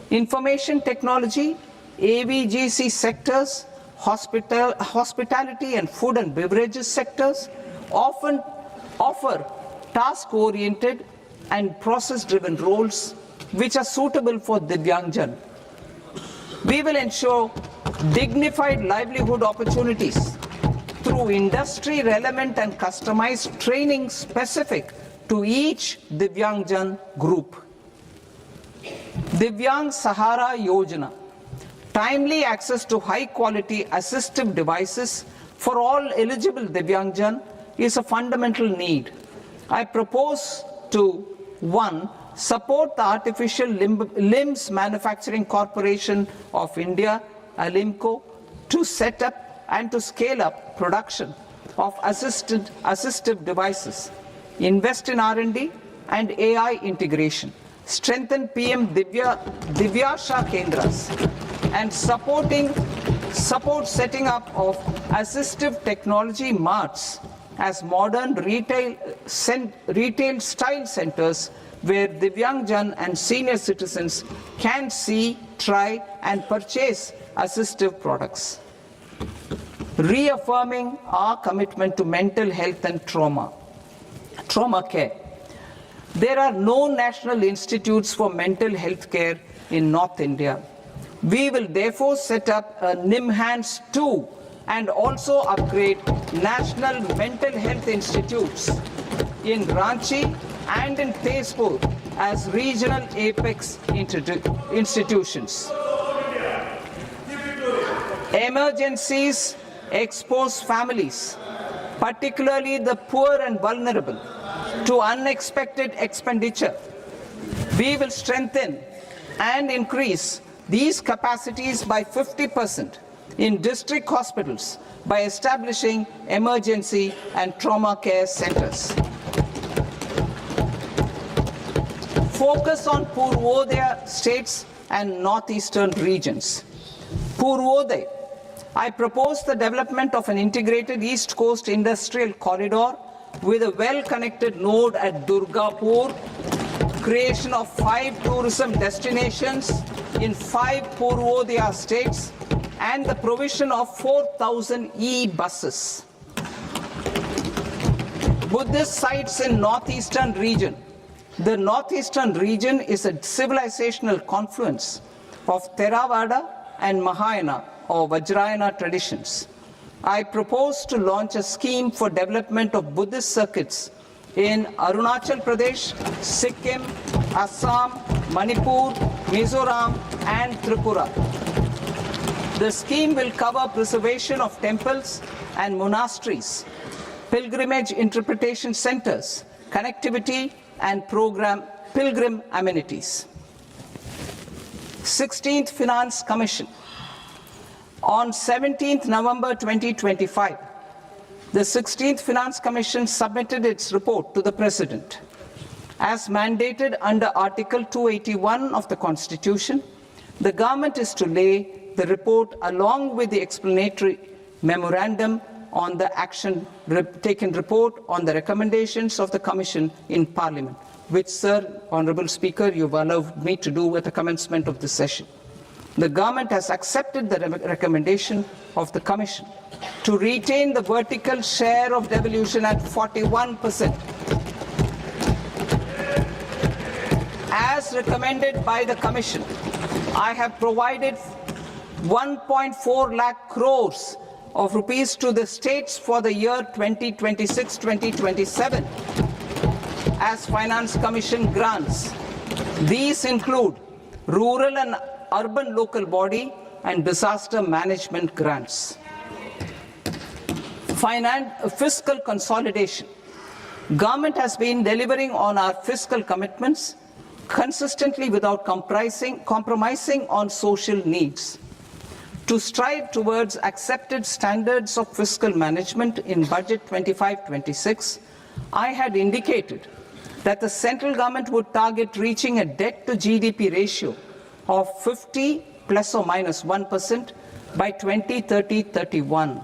Information technology, AVGC sectors, hospitality and food and beverages sectors often offer task-oriented and process-driven roles which are suitable for Divyangjan. We will ensure dignified livelihood opportunities through industry-relevant and customized training specific to each Divyangjan group. Divyang Sahara Yojana. Timely access to high-quality assistive devices for all eligible Divyangjan is a fundamental need. I propose to 1. Support the Artificial Limbs Manufacturing Corporation of India, Alimco, to set up and to scale up production of assistive devices, invest in R&D and AI integration, strengthen PM Divyasha Kendras, and support setting up of assistive technology marts as modern retail style centers where Divyangjan and senior citizens can see, try and purchase assistive products. Reaffirming our commitment to mental health and trauma care. There are no national institutes for mental health care in North India. We will therefore set up a NIMHANS 2 and also upgrade national mental health institutes in Ranchi and in Tezpur as regional apex institutions. Emergencies expose families, particularly the poor and vulnerable, to unexpected expenditure. We will strengthen and increase these capacities by 50% in district hospitals by establishing emergency and trauma care centers. Focus on Purvodaya states and northeastern regions. Purvodaya, I propose the development of an integrated East Coast industrial corridor with a well-connected node at Durgapur, creation of 5 tourism destinations in 5 Purvodaya states, and the provision of 4,000 e-buses. Buddhist sites in northeastern region. The northeastern region is a civilizational confluence of Theravada and Mahayana or Vajrayana traditions. I propose to launch a scheme for development of Buddhist circuits in Arunachal Pradesh, Sikkim, Assam, Manipur, Mizoram, and Tripura. The scheme will cover preservation of temples and monasteries, pilgrimage interpretation centers, connectivity, and pilgrim amenities. 16th Finance Commission. On 17th November 2025, the 16th Finance Commission submitted its report to the President. As mandated under Article 281 of the Constitution, the government is to lay the report along with the explanatory memorandum on the action taken report on the recommendations of the Commission in Parliament, which, Sir, Honourable Speaker, you've allowed me to do at the commencement of this session. The government has accepted the recommendation of the Commission to retain the vertical share of devolution at 41%. As recommended by the Commission, I have provided 1.4 lakh crores of rupees to the states for the year 2026-2027 as Finance Commission grants. These include rural and urban local body and disaster management grants. Fiscal consolidation. Government has been delivering on our fiscal commitments consistently without compromising on social needs. To strive towards accepted standards of fiscal management in Budget 25-26, I had indicated that the central government would target reaching a debt to GDP ratio of 50 plus or minus 1% by 2030-31.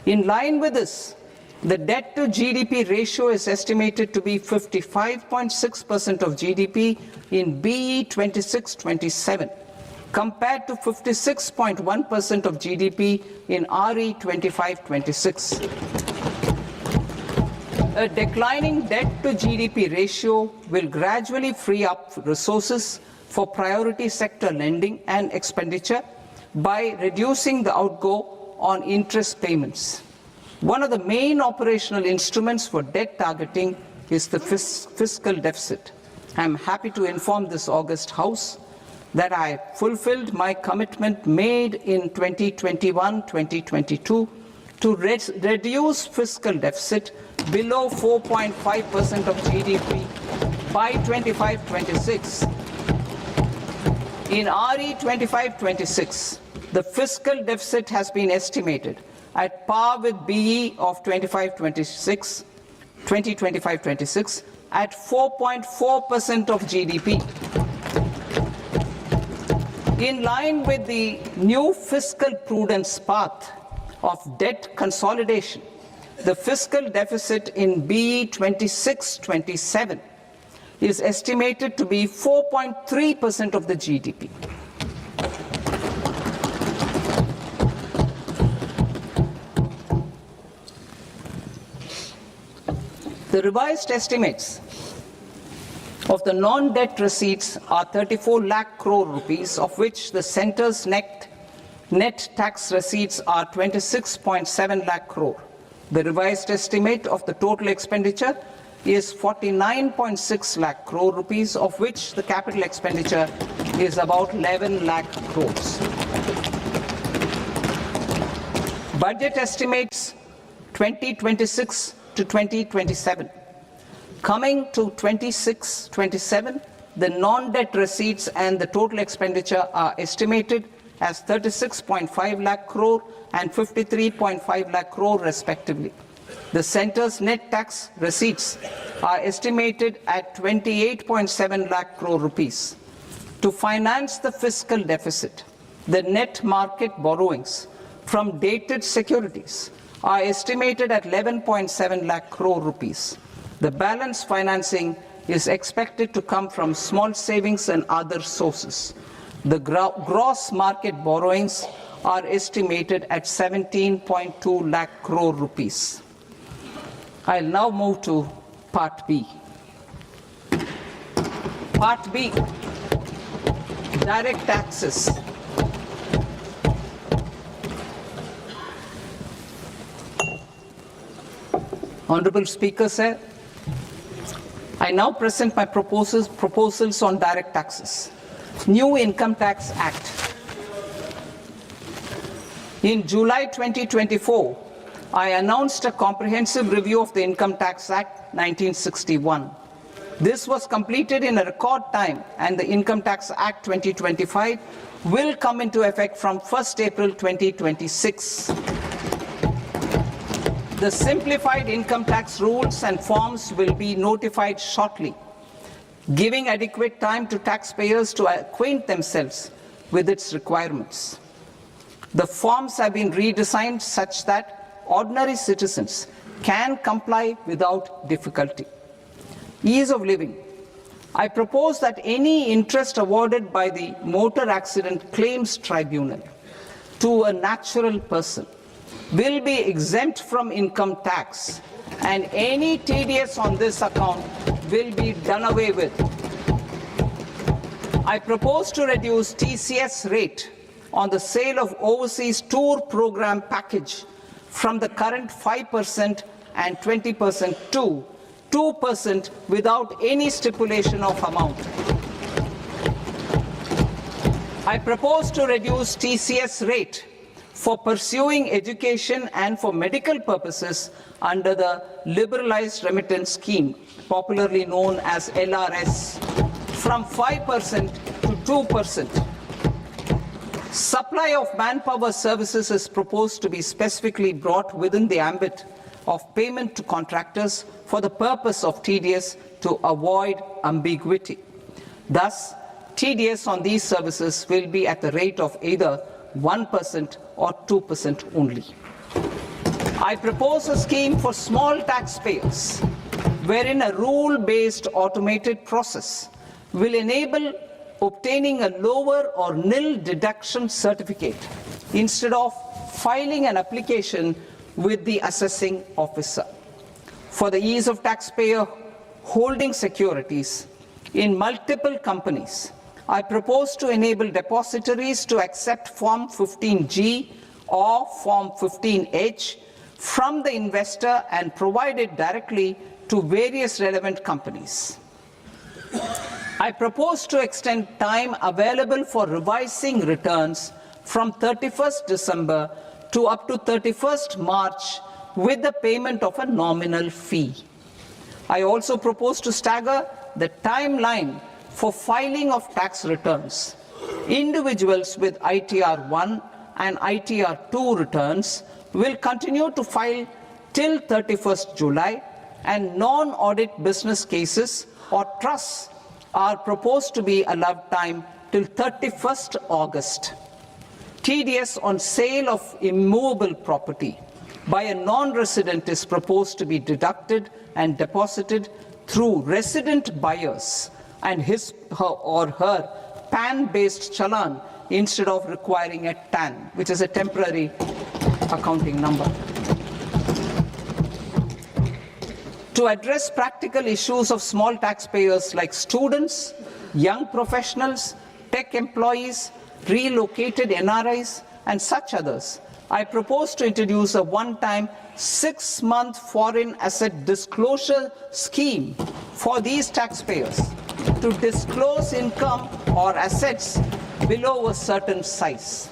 In line with this, the debt to GDP ratio is estimated to be 55.6% of GDP in BE 26-27. compared to 56.1% of GDP in RE 25-26. A declining debt to GDP ratio will gradually free up resources for priority sector lending and expenditure by reducing the outgo on interest payments. One of the main operational instruments for debt targeting is the fiscal deficit. I am happy to inform this august House that I fulfilled my commitment made in 2021-2022 to reduce fiscal deficit below 4.5% of GDP by 25-26. In RE 25-26, the fiscal deficit has been estimated at par with BE of 2025-26 at 4.4% of GDP. In line with the new fiscal prudence path of debt consolidation, the fiscal deficit in BE 26-27 is estimated to be 4.3% of the GDP. The revised estimates of the non-debt receipts are 34 lakh crore rupees, of which the centre's net tax receipts are 26.7 lakh crore. The revised estimate of the total expenditure is 49.6 lakh crore rupees, of which the capital expenditure is about 11 lakh crores. Budget estimates 2026 to 2027. Coming to 26-27, the non-debt receipts and the total expenditure are estimated as 36.5 lakh crore and 53.5 lakh crore respectively. The centre's net tax receipts are estimated at 28.7 lakh crore rupees. To finance the fiscal deficit, the net market borrowings from dated securities are estimated at 11.7 lakh crore rupees. The balance financing is expected to come from small savings and other sources. The gross market borrowings are estimated at 17.2 lakh crore rupees. I'll now move to Part B. Part B, direct taxes. Honorable Speaker, sir, I now present my proposals on direct taxes. New Income Tax Act. In July 2024, I announced a comprehensive review of the Income Tax Act 1961. This was completed in a record time, and the Income Tax Act 2025 will come into effect from 1st April 2026. The simplified income tax rules and forms will be notified shortly, giving adequate time to taxpayers to acquaint themselves with its requirements. The forms have been redesigned such that ordinary citizens can comply without difficulty. Ease of living. I propose that any interest awarded by the Motor Accident Claims Tribunal to a natural person will be exempt from income tax, and any TDS on this account will be done away with. I propose to reduce TCS rate on the sale of overseas tour program package from the current 5% and 20% to 2% without any stipulation of amount. I propose to reduce TCS rate for pursuing education and for medical purposes under the Liberalized Remittance Scheme, popularly known as LRS, from 5% to 2%. Supply of manpower services is proposed to be specifically brought within the ambit of payment to contractors for the purpose of TDS to avoid ambiguity. Thus, TDS on these services will be at the rate of either 1% or 2% only. I propose a scheme for small taxpayers wherein a rule-based automated process will enable obtaining a lower or nil deduction certificate instead of filing an application with the assessing officer. For the ease of taxpayer holding securities in multiple companies, I propose to enable depositories to accept Form 15G or Form 15H from the investor and provide it directly to various relevant companies. I propose to extend time available for revising returns from 31st December to up to 31st March with the payment of a nominal fee. I also propose to stagger the timeline for filing of tax returns. Individuals with ITR 1 and ITR 2 returns will continue to file till 31st July, and non-audit business cases or trusts are proposed to be allowed time till 31st August. TDS on sale of immovable property by a non-resident is proposed to be deducted and deposited through resident buyers and his or her PAN-based challan instead of requiring a TAN, which is a temporary accounting number. To address practical issues of small taxpayers like students, young professionals, tech employees, relocated NRIs, and such others, I propose to introduce a one-time 6-month foreign asset disclosure scheme for these taxpayers to disclose income or assets below a certain size.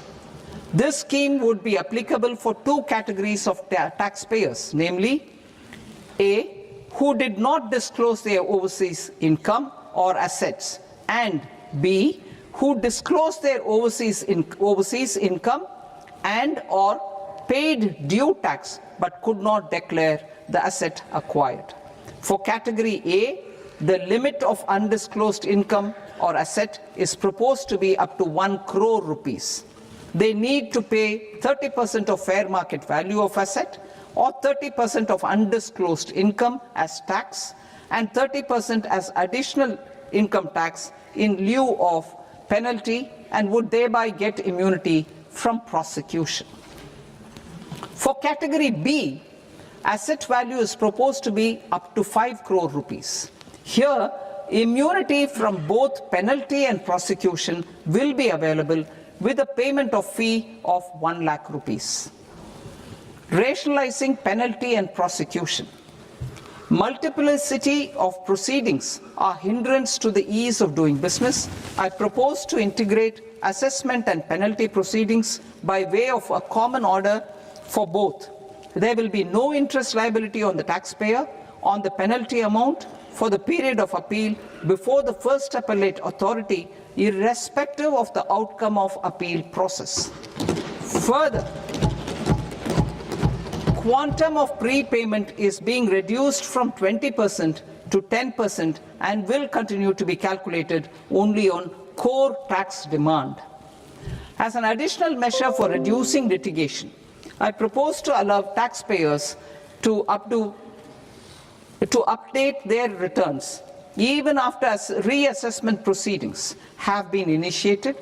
This scheme would be applicable for two categories of taxpayers, namely A, who did not disclose their overseas income or assets, and B, who disclosed their overseas income and or paid due tax but could not declare the asset acquired. For category A, the limit of undisclosed income or asset is proposed to be up to 1 crore rupees. They need to pay 30% of fair market value of asset or 30% of undisclosed income as tax and 30% as additional income tax in lieu of penalty and would thereby get immunity from prosecution. For category B, asset value is proposed to be up to 5 crore rupees. Here, immunity from both penalty and prosecution will be available with a payment of fee of 1 lakh rupees. Rationalizing penalty and prosecution. Multiplicity of proceedings are hindrance to the ease of doing business. I propose to integrate assessment and penalty proceedings by way of a common order for both. There will be no interest liability on the taxpayer on the penalty amount for the period of appeal before the first appellate authority, irrespective of the outcome of appeal process. Further, quantum of prepayment is being reduced from 20% to 10% and will continue to be calculated only on core tax demand. As an additional measure for reducing litigation, I propose to allow taxpayers to update their returns even after reassessment proceedings have been initiated,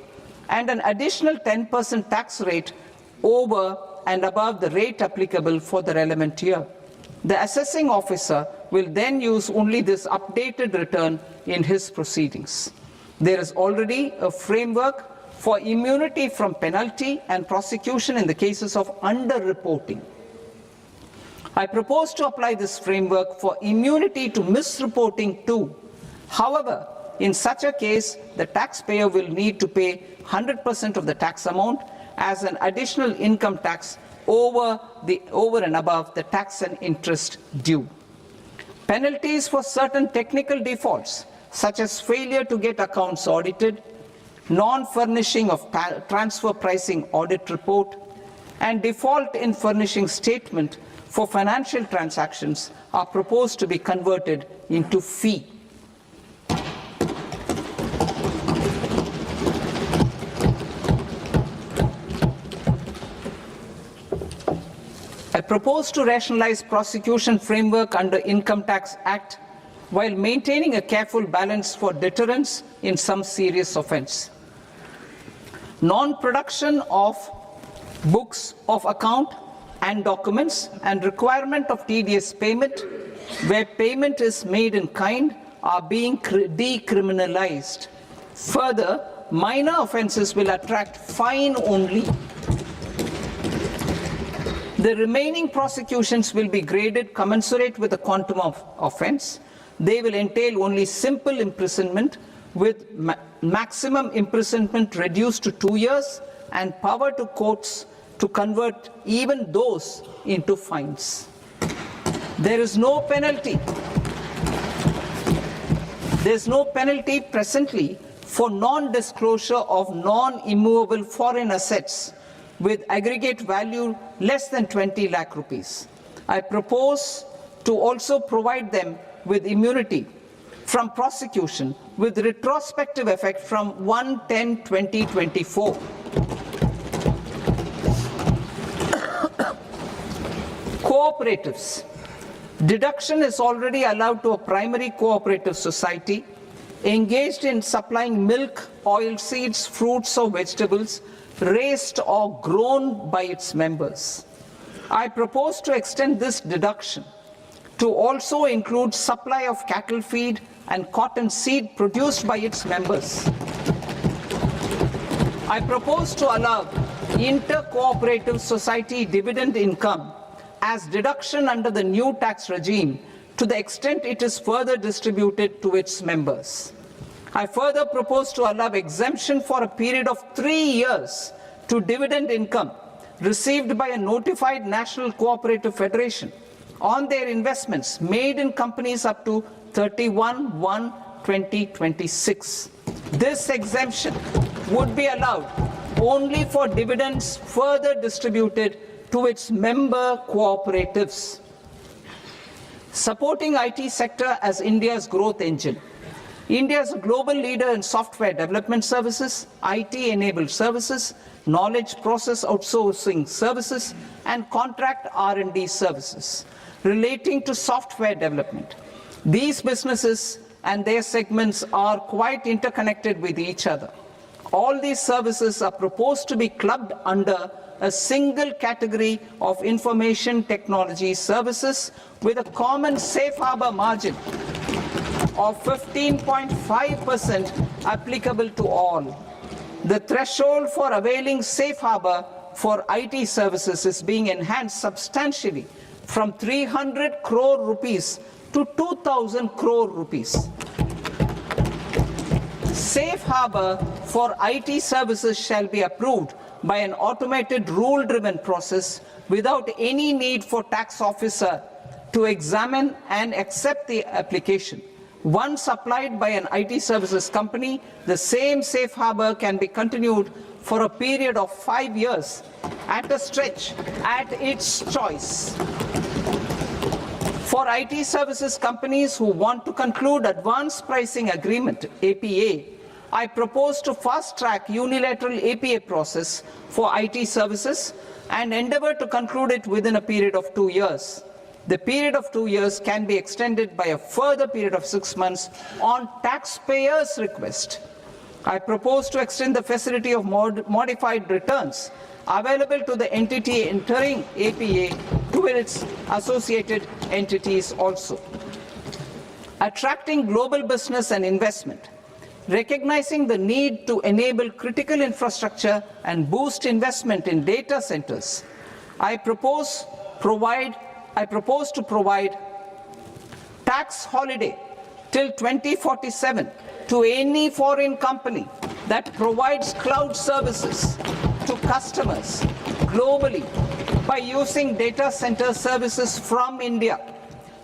and an additional 10% tax rate over and above the rate applicable for the relevant year. The assessing officer will then use only this updated return in his proceedings. There is already a framework for immunity from penalty and prosecution in the cases of underreporting. I propose to apply this framework for immunity to misreporting too. However, in such a case, the taxpayer will need to pay 100% of the tax amount as an additional income tax over and above the tax and interest due. Penalties for certain technical defaults, such as failure to get accounts audited, non-furnishing of transfer pricing audit report, and default in furnishing statement for financial transactions are proposed to be converted into fee. I propose to rationalize prosecution framework under Income Tax Act while maintaining a careful balance for deterrence in some serious offence. Non-production of books of account and documents and requirement of TDS payment where payment is made in kind are being decriminalized. Further, minor offences will attract fine only. The remaining prosecutions will be graded commensurate with the quantum of offence. They will entail only simple imprisonment with maximum imprisonment reduced to 2 years and power to courts to convert even those into fines. There is no penalty. There is no penalty presently for non-disclosure of non-immovable foreign assets with aggregate value less than 20 lakh rupees. I propose to also provide them with immunity from prosecution with retrospective effect from 1/10/2024. Cooperatives. Deduction is already allowed to a primary cooperative society engaged in supplying milk, oilseeds, fruits or vegetables raised or grown by its members. I propose to extend this deduction to also include supply of cattle feed and cotton seed produced by its members. I propose to allow inter-cooperative society dividend income as deduction under the new tax regime to the extent it is further distributed to its members. I further propose to allow exemption for a period of 3 years to dividend income received by a notified national cooperative federation on their investments made in companies up to 31/1/2026. This exemption would be allowed only for dividends further distributed to its member cooperatives. Supporting IT sector as India's growth engine. India is a global leader in software development services, IT-enabled services, knowledge process outsourcing services, and contract R&D services relating to software development. These businesses and their segments are quite interconnected with each other. All these services are proposed to be clubbed under a single category of information technology services with a common safe harbor margin of 15.5% applicable to all. The threshold for availing safe harbor for IT services is being enhanced substantially from 300 crore rupees to 2,000 crore rupees. Safe harbor for IT services shall be approved by an automated rule-driven process without any need for tax officer to examine and accept the application. Once applied by an IT services company, the same safe harbor can be continued for a period of 5 years at a stretch at its choice. For IT services companies who want to conclude advanced pricing agreement, APA, I propose to fast-track unilateral APA process for IT services and endeavor to conclude it within a period of 2 years. The period of 2 years can be extended by a further period of 6 months on taxpayers' request. I propose to extend the facility of modified returns available to the entity entering APA to its associated entities also. Attracting global business and investment. Recognizing the need to enable critical infrastructure and boost investment in data centers, I propose to provide tax holiday till 2047 to any foreign company that provides cloud services to customers globally by using data center services from India.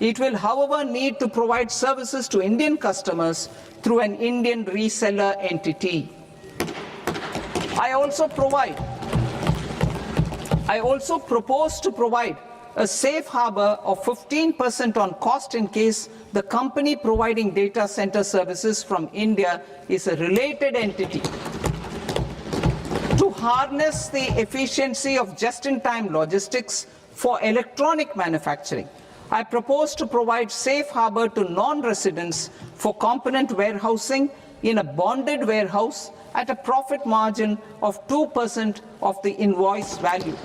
It will, however, need to provide services to Indian customers through an Indian reseller entity. I also propose to provide a safe harbor of 15% on cost in case the company providing data center services from India is a related entity. To harness the efficiency of just-in-time logistics for electronic manufacturing, I propose to provide safe harbor to non-residents for component warehousing in a bonded warehouse at a profit margin of 2% of the invoice value.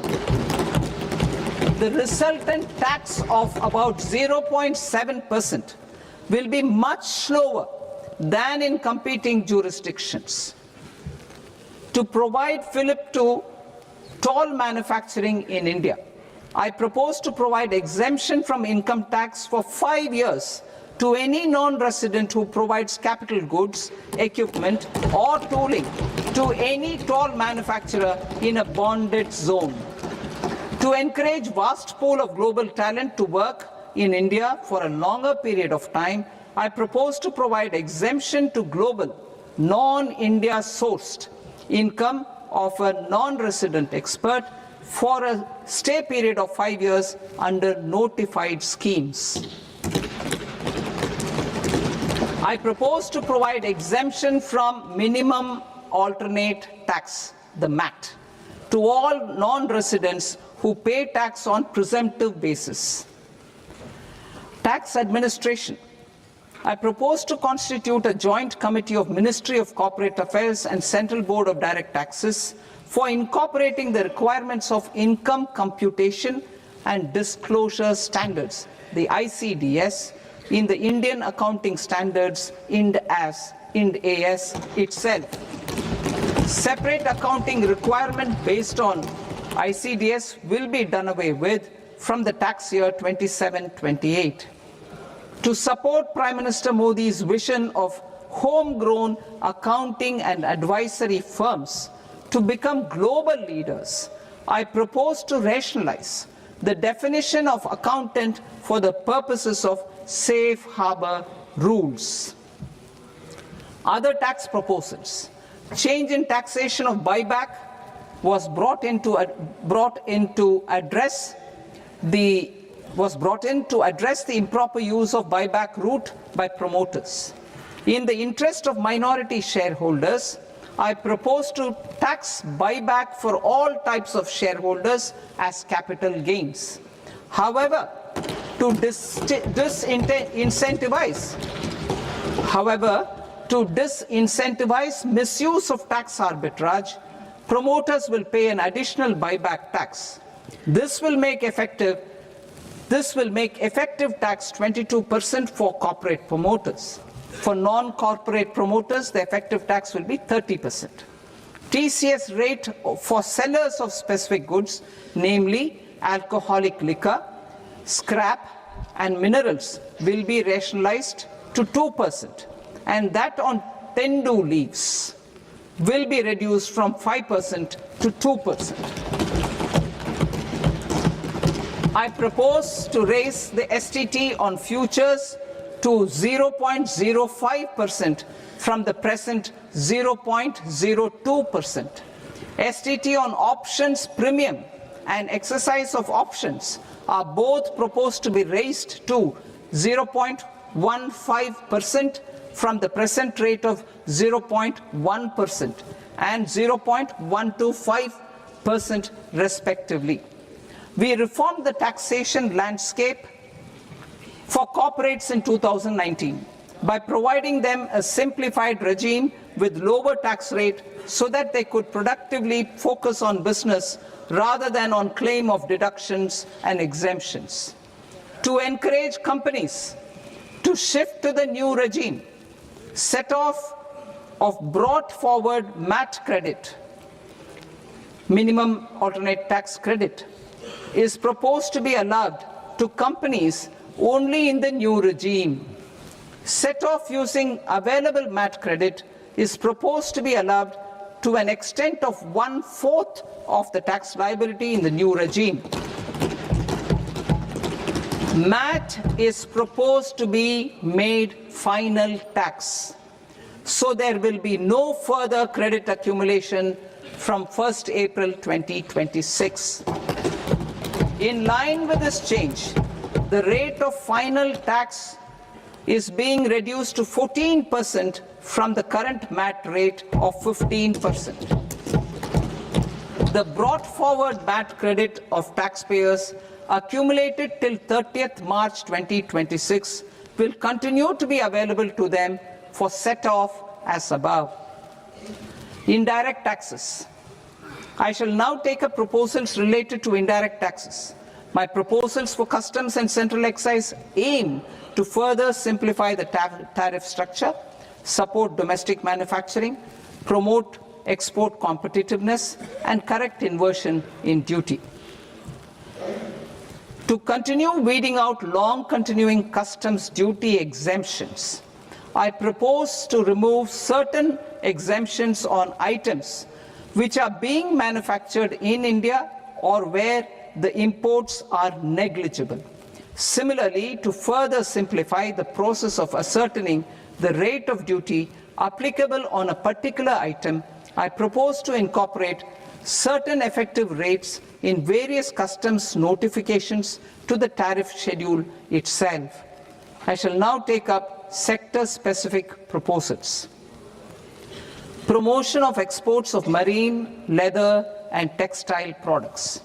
The resultant tax of about 0.7% will be much lower than in competing jurisdictions. To provide fillip to toll manufacturing in India, I propose to provide exemption from income tax for 5 years to any non-resident who provides capital goods, equipment, or tooling to any toll manufacturer in a bonded zone. To encourage vast pool of global talent to work in India for a longer period of time, I propose to provide exemption to global, non-India sourced income of a non-resident expert for a stay period of 5 years under notified schemes. I propose to provide exemption from minimum alternate tax, the MAT, to all non-residents who pay tax on presumptive basis. Tax administration. I propose to constitute a joint committee of Ministry of Corporate Affairs and Central Board of Direct Taxes for incorporating the requirements of income computation and disclosure standards, the ICDS, in the Indian Accounting Standards Ind AS itself. Separate accounting requirement based on ICDS will be done away with from the tax year 27-28. To support Prime Minister Modi's vision of homegrown accounting and advisory firms to become global leaders, I propose to rationalize the definition of accountant for the purposes of safe harbor rules. Other tax proposals. Change in taxation of buyback was brought in to address the improper use of buyback route by promoters. In the interest of minority shareholders, I propose to tax buyback for all types of shareholders as capital gains. However, to disincentivize misuse of tax arbitrage, promoters will pay an additional buyback tax. This will make effective tax 22% for corporate promoters. For non-corporate promoters, the effective tax will be 30%. TCS rate for sellers of specific goods, namely alcoholic liquor, scrap, and minerals, will be rationalized to 2%, and that on tendu leaves will be reduced from 5% to 2%. I propose to raise the STT on futures to 0.05% from the present 0.02%. STT on options premium and exercise of options are both proposed to be raised to 0.15% from the present rate of 0.1% and 0.125% respectively. We reformed the taxation landscape for corporates in 2019 by providing them a simplified regime with lower tax rate so that they could productively focus on business rather than on claim of deductions and exemptions. To encourage companies to shift to the new regime, set-off of brought forward MAT credit, minimum alternate tax credit, is proposed to be allowed to companies only in the new regime. Set-off using available MAT credit is proposed to be allowed to an extent of 1/4 of the tax liability in the new regime. MAT is proposed to be made final tax, so there will be no further credit accumulation from 1st April 2026. In line with this change, the rate of final tax is being reduced to 14% from the current MAT rate of 15%. The brought forward MAT credit of taxpayers accumulated till 30th March 2026 will continue to be available to them for set-off as above. Indirect taxes. I shall now take up proposals related to indirect taxes. My proposals for customs and central excise aim to further simplify the tariff structure, support domestic manufacturing, promote export competitiveness, and correct inversion in duty. To continue weeding out long continuing customs duty exemptions, I propose to remove certain exemptions on items which are being manufactured in India or where the imports are negligible. Similarly, to further simplify the process of ascertaining the rate of duty applicable on a particular item, I propose to incorporate certain effective rates in various customs notifications to the tariff schedule itself. I shall now take up sector-specific proposals. Promotion of exports of marine, leather, and textile products.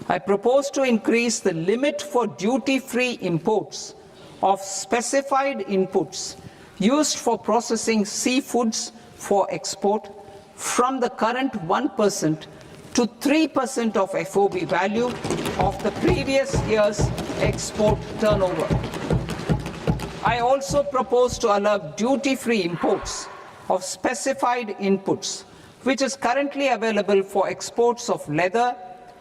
I propose to increase the limit for duty-free imports of specified inputs used for processing seafoods for export from the current 1% to 3% of FOB value of the previous year's export turnover. I also propose to allow duty-free imports of specified inputs, which is currently available for exports of leather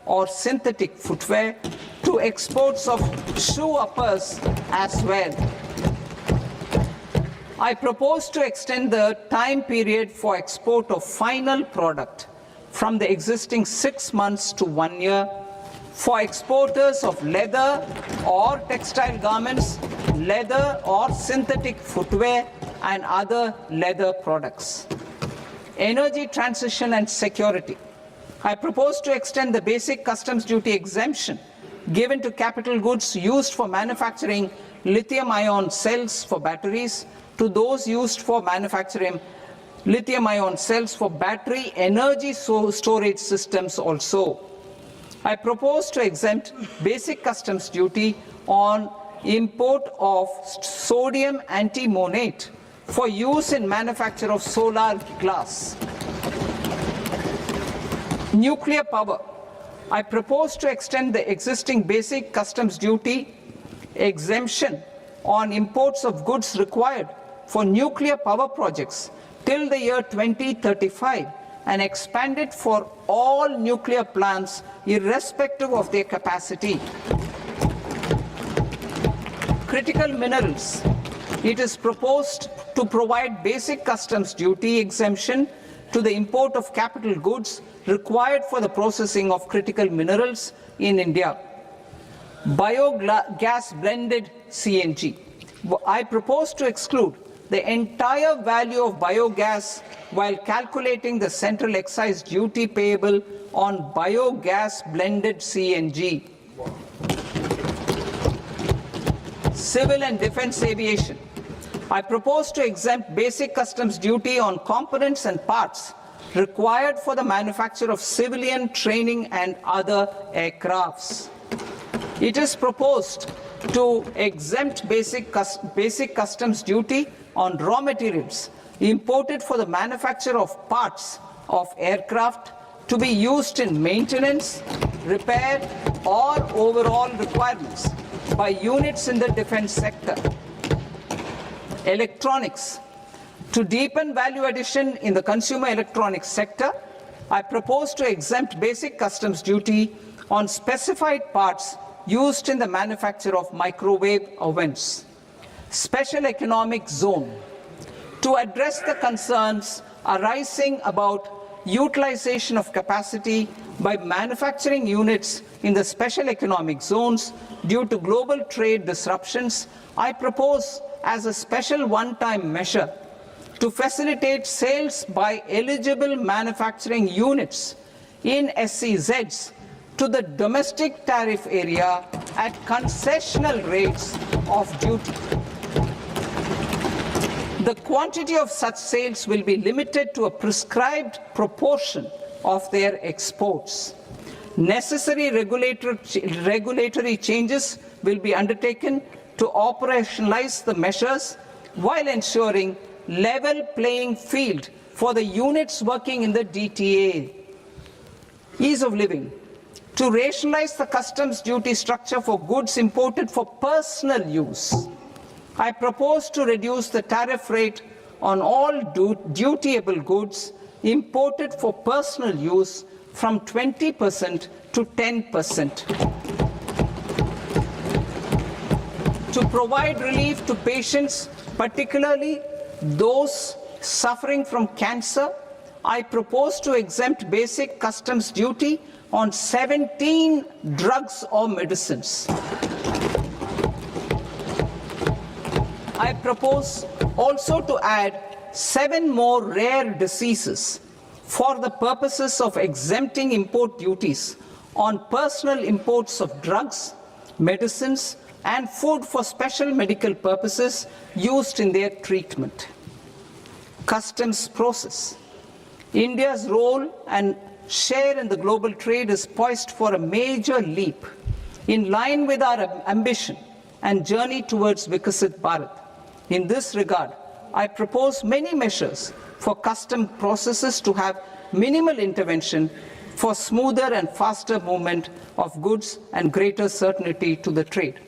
or synthetic footwear, to exports of shoe uppers as well. I propose to extend the time period for export of final product from the existing 6 months to 1 year for exporters of leather or textile garments, leather or synthetic footwear, and other leather products. Energy transition and security. I propose to extend the basic customs duty exemption given to capital goods used for manufacturing lithium-ion cells for batteries to those used for manufacturing lithium-ion cells for battery energy storage systems also. I propose to exempt basic customs duty on import of sodium antimonate for use in manufacture of solar glass. Nuclear power. I propose to extend the existing basic customs duty exemption on imports of goods required for nuclear power projects till the year 2035 and expand it for all nuclear plants irrespective of their capacity. Critical minerals. It is proposed to provide basic customs duty exemption to the import of capital goods required for the processing of critical minerals in India. Biogas blended CNG. I propose to exclude the entire value of biogas while calculating the central excise duty payable on biogas blended CNG. Civil and defense aviation. I propose to exempt basic customs duty on components and parts required for the manufacture of civilian training and other aircrafts. It is proposed to exempt basic customs duty on raw materials imported for the manufacture of parts of aircraft to be used in maintenance, repair, or overall requirements by units in the defense sector. Electronics. To deepen value addition in the consumer electronics sector, I propose to exempt basic customs duty on specified parts used in the manufacture of microwave ovens. Special economic zone. To address the concerns arising about utilization of capacity by manufacturing units in the special economic zones due to global trade disruptions, I propose as a special one-time measure to facilitate sales by eligible manufacturing units in SEZs to the domestic tariff area at concessional rates of duty. The quantity of such sales will be limited to a prescribed proportion of their exports. Necessary regulatory changes will be undertaken to operationalize the measures while ensuring level playing field for the units working in the DTA. Ease of living. To rationalize the customs duty structure for goods imported for personal use, I propose to reduce the tariff rate on all dutiable goods imported for personal use from 20% to 10%. To provide relief to patients, particularly those suffering from cancer, I propose to exempt basic customs duty on 17 drugs or medicines. I propose also to add 7 more rare diseases for the purposes of exempting import duties on personal imports of drugs, medicines, and food for special medical purposes used in their treatment. Customs process. India's role and share in the global trade is poised for a major leap in line with our ambition and journey towards Vikasit Bharat. In this regard, I propose many measures for custom processes to have minimal intervention for smoother and faster movement of goods and greater certainty to the trade.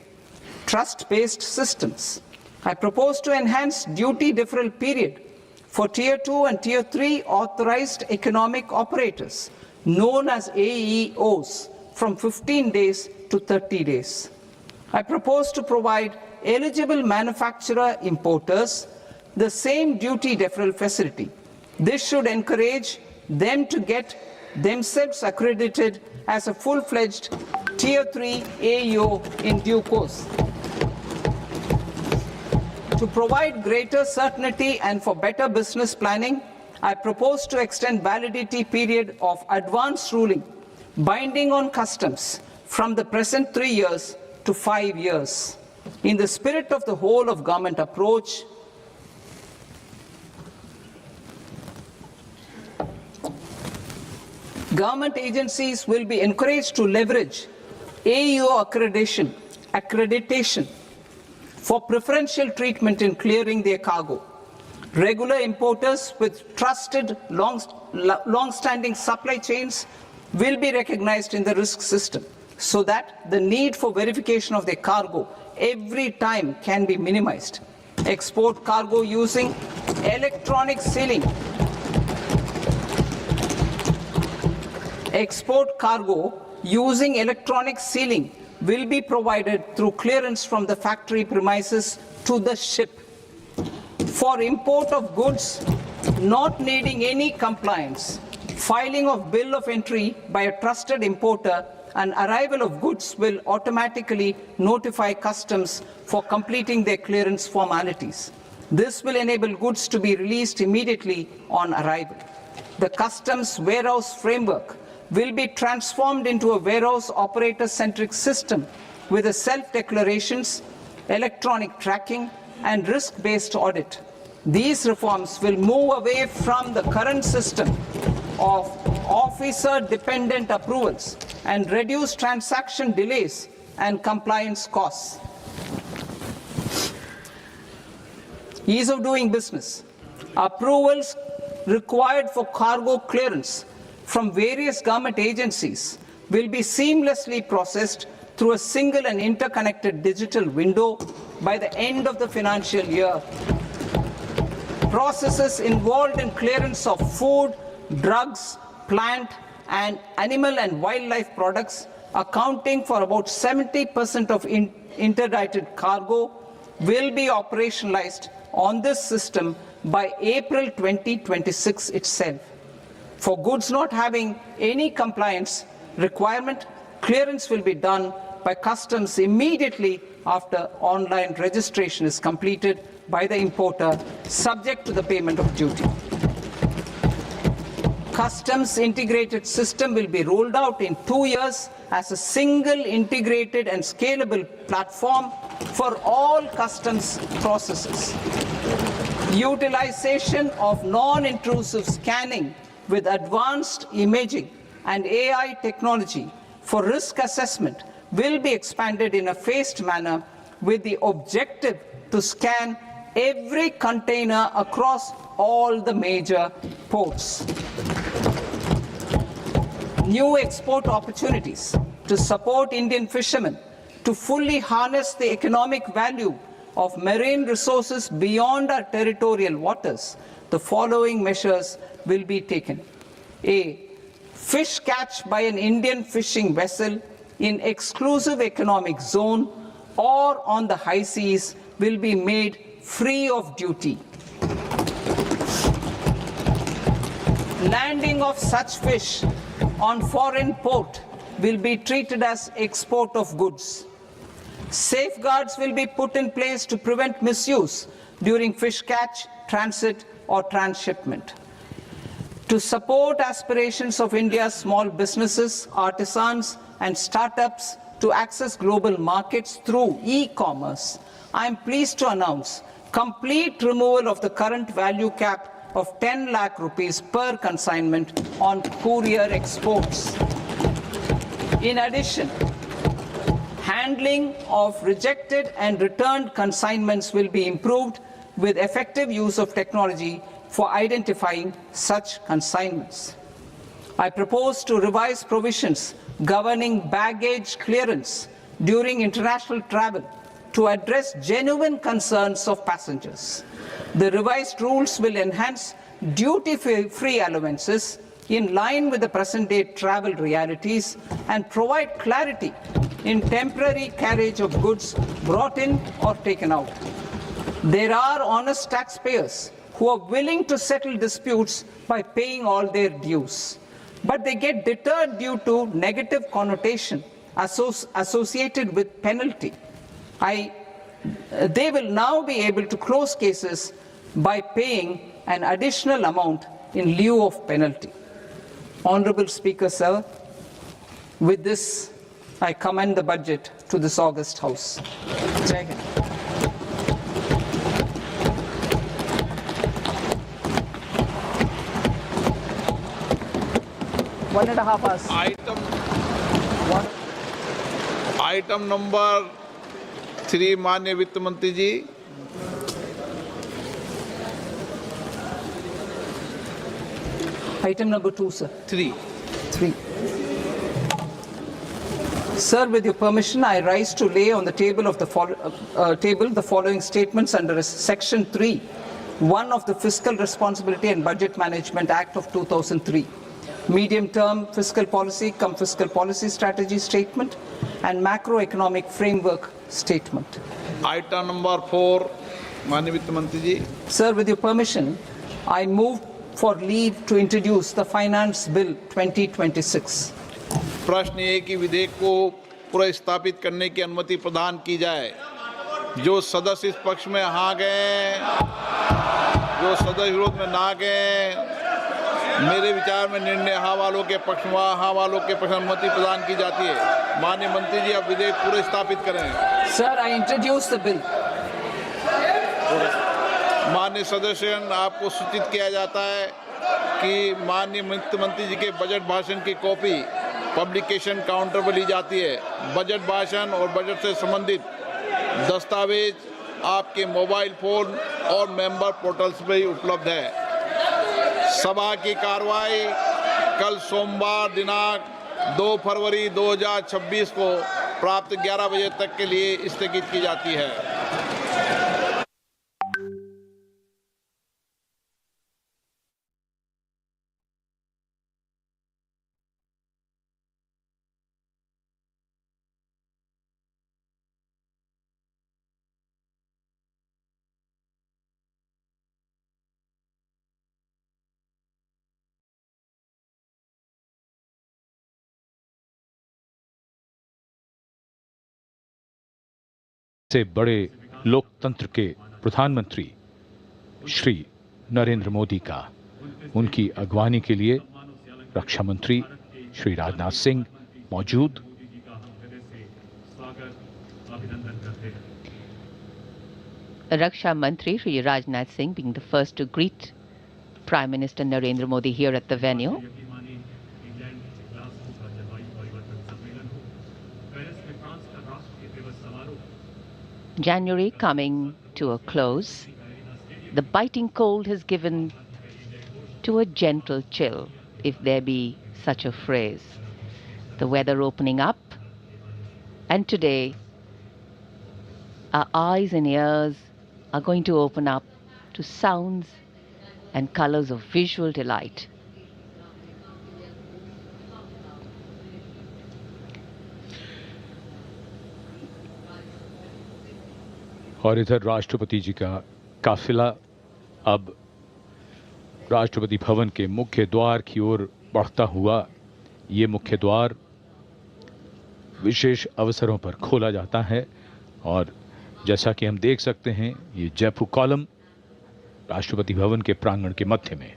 Trust-based systems. I propose to enhance duty deferral period for Tier 2 and Tier 3 authorized economic operators, known as AEOs, from 15 days to 30 days. I propose to provide eligible manufacturer importers the same duty deferral facility. This should encourage them to get themselves accredited as a full-fledged Tier 3 AEO in due course. To provide greater certainty and for better business planning, I propose to extend validity period of advance ruling binding on customs from the present 3 years to 5 years. In the spirit of the whole of government approach, government agencies will be encouraged to leverage AEO accreditation for preferential treatment in clearing their cargo. Regular importers with trusted long-standing supply chains will be recognized in the risk system so that the need for verification of their cargo every time can be minimized. Export cargo using electronic sealing. Export cargo using electronic sealing will be provided through clearance from the factory premises to the ship. For import of goods not needing any compliance, filing of bill of entry by a trusted importer and arrival of goods will automatically notify customs for completing their clearance formalities. This will enable goods to be released immediately on arrival. The customs warehouse framework will be transformed into a warehouse operator-centric system with a self-declarations, electronic tracking, and risk-based audit. These reforms will move away from the current system of officer-dependent approvals and reduce transaction delays and compliance costs. Ease of doing business. Approvals required for cargo clearance from various government agencies will be seamlessly processed through a single and interconnected digital window by the end of the financial year. Processes involved in clearance of food, drugs, plant, and animal and wildlife products, accounting for about 70% of interdicted cargo, will be operationalized on this system by April 2026 itself. For goods not having any compliance requirement, clearance will be done by customs immediately after online registration is completed by the importer, subject to the payment of duty. Customs integrated system will be rolled out in 2 years as a single integrated and scalable platform for all customs processes. Utilization of non-intrusive scanning with advanced imaging and AI technology for risk assessment will be expanded in a phased manner with the objective to scan every container across all the major ports. New export opportunities to support Indian fishermen to fully harness the economic value of marine resources beyond our territorial waters. The following measures will be taken. A. Fish catch by an Indian fishing vessel in exclusive economic zone or on the high seas will be made free of duty. Landing of such fish on foreign port will be treated as export of goods. Safeguards will be put in place to prevent misuse during fish catch, transit, or transshipment. To support aspirations of India's small businesses, artisans, and startups to access global markets through e-commerce, I am pleased to announce complete removal of the current value cap of 10 lakh rupees per consignment on courier exports. In addition, handling of rejected and returned consignments will be improved with effective use of technology for identifying such consignments. I propose to revise provisions governing baggage clearance during international travel to address genuine concerns of passengers. The revised rules will enhance duty-free allowances in line with the present-day travel realities and provide clarity in temporary carriage of goods brought in or taken out. There are honest taxpayers who are willing to settle disputes by paying all their dues. but they get deterred due to negative connotation associated with penalty. They will now be able to close cases by paying an additional amount in lieu of penalty. Honorable Speaker, sir, with this, I commend the budget to this august House. Jai Hind. One and a half hours. Item number 3 माननीय वित्त मंत्री जी। Item number 2, sir. 3 Sir, with your permission, I rise to lay on the table of the the following statements under Section 3(1) of the Fiscal Responsibility and Budget Management Act of 2003, medium-term fiscal policy cum fiscal policy strategy statement, and macroeconomic framework statement. Item number 4 माननीय वित्त मंत्री जी। Sir, with your permission, I move for leave to introduce the Finance Bill 2026. प्रश्न ये कि विधेयक को पुनर्स्थापित करने की अनुमति प्रदान की जाए। जो सदस्य इस पक्ष में हाँ गए, जो सदस्य विरोध में ना गए, मेरे विचार में निर्णय हाँ वालों के पक्ष में, हाँ वालों के पक्ष में अनुमति प्रदान की जाती है। माननीय मंत्री जी, अब विधेयक पुनर्स्थापित करें। Sir, I introduce the bill. माननीय सदस्यगण, आपको सूचित किया जाता है कि माननीय वित्त मंत्री जी के बजट भाषण की कॉपी पब्लिकेशन काउंटर पर ली जाती है। बजट भाषण और बजट से संबंधित दस्तावेज आपके मोबाइल फोन और मेंबर पोर्टल्स पर ही उपलब्ध है। सभा की कार्रवाई कल सोमवार दिनांक 2 फरवरी 2026 को प्राप्त 11 बजे तक के लिए स्थगित की जाती है। से बड़े लोकतंत्र के प्रधानमंत्री श्री नरेंद्र मोदी का उनकी अगवानी के लिए रक्षा मंत्री श्री राजनाथ सिंह मौजूद। Raksha Mantri Shri Rajnath Singh being the first to greet Prime Minister Narendra Modi here at the venue. January coming to a close, the biting cold has given to a gentle chill, if there be such a phrase. The weather opening up, and today our eyes and ears are going to open up to sounds and colors of visual delight. और इधर राष्ट्रपति जी का काफिला अब राष्ट्रपति भवन के मुख्य द्वार की ओर बढ़ता हुआ, ये मुख्य द्वार विशेष अवसरों पर खोला जाता है और जैसा कि हम देख सकते हैं, ये जयपुर कॉलम राष्ट्रपति भवन के प्रांगण के मध्य में।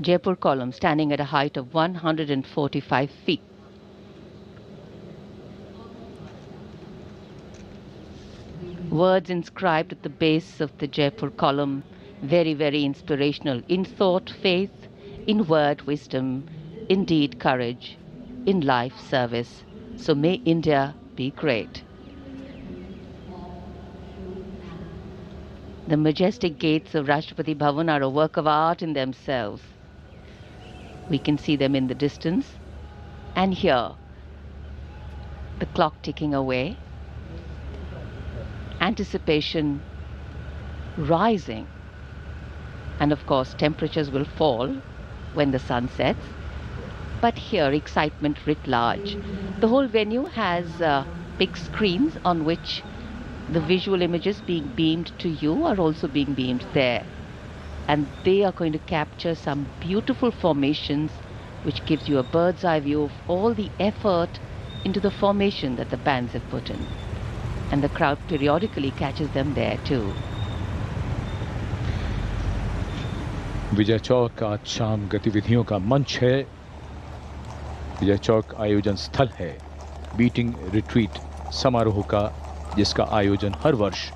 Jaipur column standing at a height of 145 feet. Words inscribed at the base of the Jaipur column, very, very inspirational. In thought, faith; in word, wisdom; in deed, courage; in life, service. So may India be great. The majestic gates of Rashtrapati Bhavan are a work of art in themselves. We can see them in the distance, and here, the clock ticking away, anticipation rising, and of course temperatures will fall when the sun sets, but here excitement writ large. The whole venue has big screens on which the visual images being beamed to you are also being beamed there, and they are going to capture some beautiful formations which gives you a bird's eye view of all the effort into the formation that the bands have put in. And the crowd periodically catches them there too. Vijay Chowk आज शाम गतिविधियों का मंच है। विजय चौक आयोजन स्थल है beating retreat समारोह का, जिसका आयोजन हर वर्ष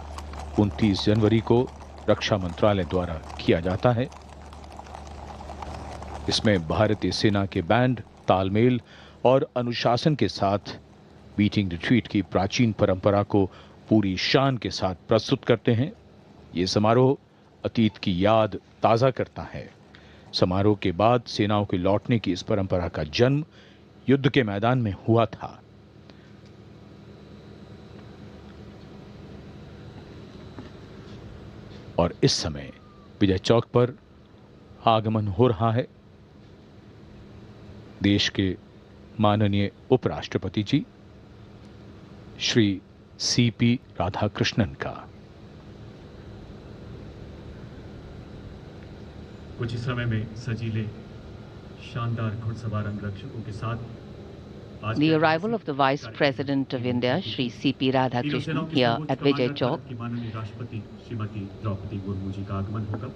29 जनवरी को रक्षा मंत्रालय द्वारा किया जाता है। इसमें भारतीय सेना के बैंड तालमेल और अनुशासन के साथ बीटिंग रिट्रीट की प्राचीन परंपरा को पूरी शान के साथ प्रस्तुत करते हैं। ये समारोह अतीत की याद ताज़ा करता है। समारोह के बाद सेनाओं के लौटने की इस परंपरा का जन्म युद्ध के मैदान में हुआ था। और इस समय विजय चौक पर आगमन हो रहा है देश के माननीय उपराष्ट्रपति जी श्री सीपी राधाकृष्णन का। कुछ ही समय में सजीले शानदार घुड़सवार अंगरक्षकों के साथ The arrival of the Vice President of India, Shri C.P. Radhakrishnan, here at Vijay Chowk. माननीय राष्ट्रपति श्रीमती द्रौपदी मुर्मू जी का आगमन होगा।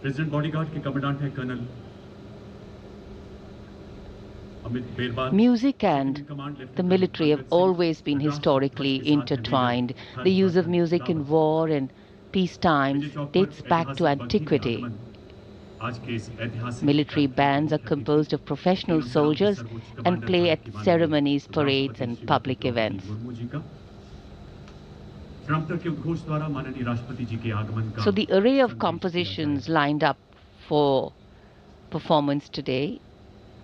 प्रेसिडेंट बॉडीगार्ड के कमांडेंट हैं colonel Amit Berwal. Music and the military have always been historically intertwined. The use of music in war and peace times dates back to antiquity. Military bands are composed of professional soldiers and play at ceremonies, parades and public events. So the array of compositions lined up for performance today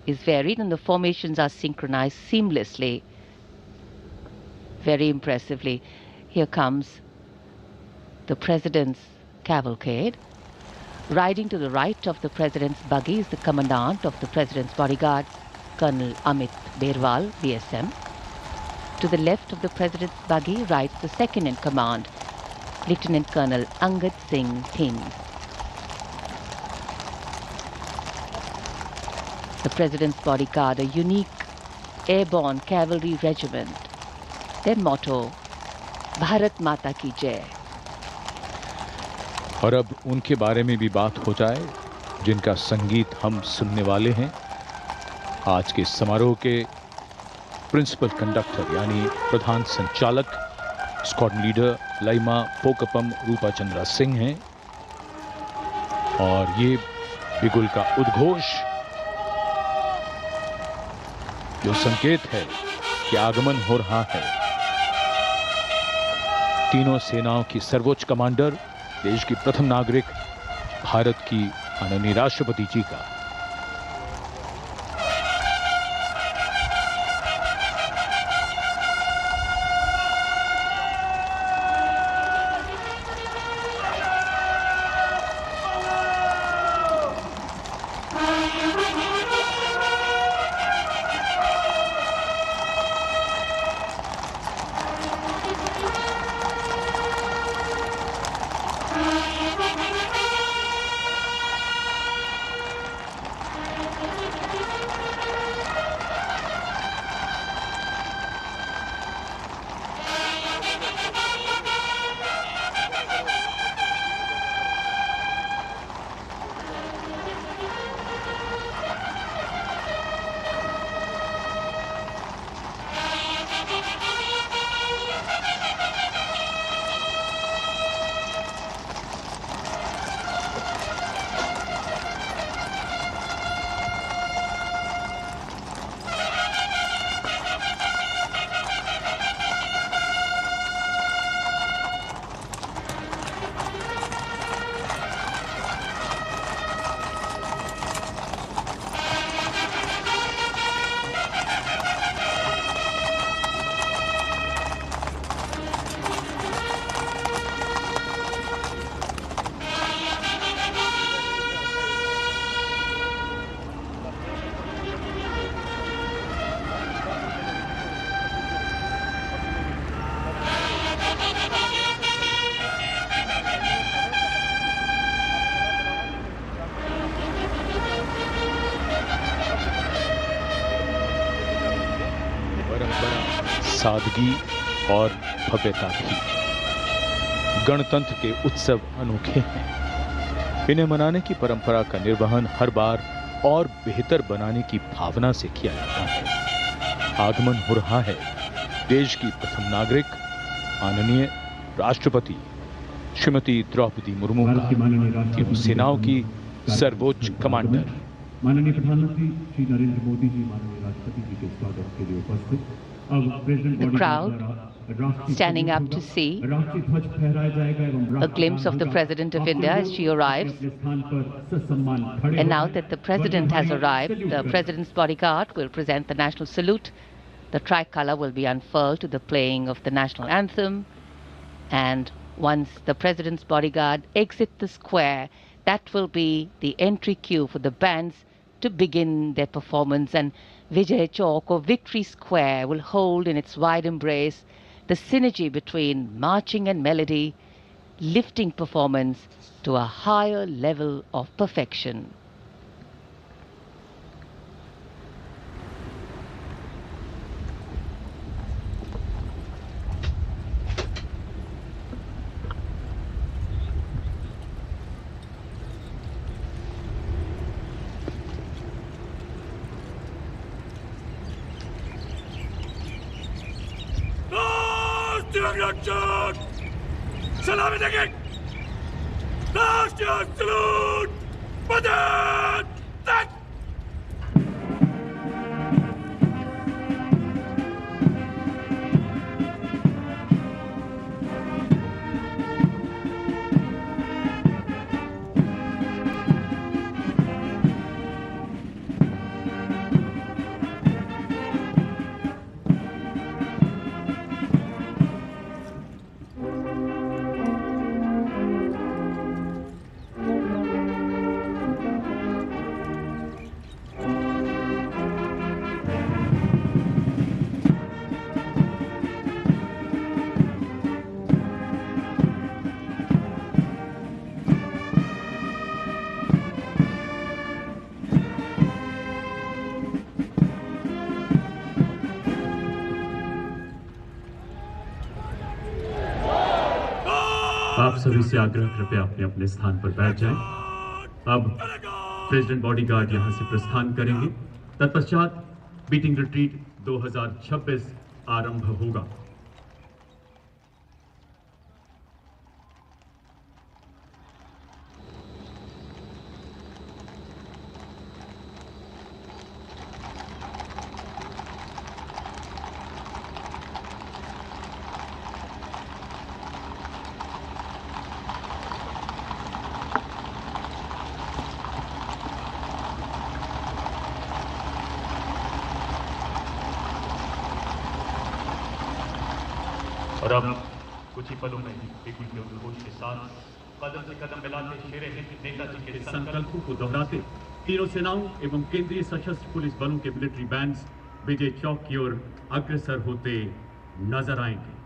is varied and the formations are synchronized seamlessly, very impressively. Here comes the President's cavalcade. Riding to the right of the President's buggy is the Commandant of the President's bodyguard, Colonel Amit Berwal, BSM. To the left of the President's buggy rides the second in command, Lieutenant Colonel Angad Singh Thind. The President's bodyguard, a unique airborne cavalry regiment. Their motto, Bharat Mata Ki Jai. और अब उनके बारे में भी बात हो जाए जिनका संगीत हम सुनने वाले हैं। आज के समारोह के प्रिंसिपल कंडक्टर यानी प्रधान संचालक स्क्वाड्रन लीडर लैमा पोकपम रूपा चंद्रा सिंह हैं और ये बिगुल का उद्घोष जो संकेत है कि आगमन हो रहा है तीनों सेनाओं की सर्वोच्च कमांडर, देश की प्रथम नागरिक, भारत की माननीय राष्ट्रपति जी का। सादगी और भव्यता भी। गणतंत्र के उत्सव अनोखे हैं। इन्हें मनाने की परंपरा का निर्वहन हर बार और बेहतर बनाने की भावना से किया जाता है। आगमन हो रहा है देश की प्रथम नागरिक माननीय राष्ट्रपति श्रीमती द्रौपदी मुर्मू का, तीनों सेनाओं की सर्वोच्च कमांडर। माननीय प्रधानमंत्री श्री नरेंद्र मोदी जी माननीय राष्ट्रपति जी के स्वागत के लिए उपस्थित। अब president The crowd standing up to see a glimpse of the President of India as she arrives. And now that the President has arrived, the President's bodyguard will present the national salute. The tricolour will be unfurled to the playing of the national anthem. And once the President's bodyguard exit the square, that will be the entry queue for the bands to begin their performance. And Vijay Chowk, or Victory Square, will hold in its wide embrace the synergy between marching and melody, lifting performance to a higher level of perfection. Salami again! Last year's salute! Madad! That! आप सभी से आग्रह कृपया अपने अपने स्थान पर बैठ जाएं। अब प्रेसिडेंट बॉडीगार्ड यहां से प्रस्थान करेंगे। तत्पश्चात बीटिंग रिट्रीट 2026 आरंभ होगा। और अब कुछ ही पलों में एक उद्घोष के साथ कदम से कदम मिलाते शेरे हिंद नेताजी के संकल्पों को दोहराते तीनों सेनाओं एवं केंद्रीय सशस्त्र पुलिस बलों के मिलिट्री बैंड्स विजय चौक की ओर अग्रसर होते नजर आएंगे।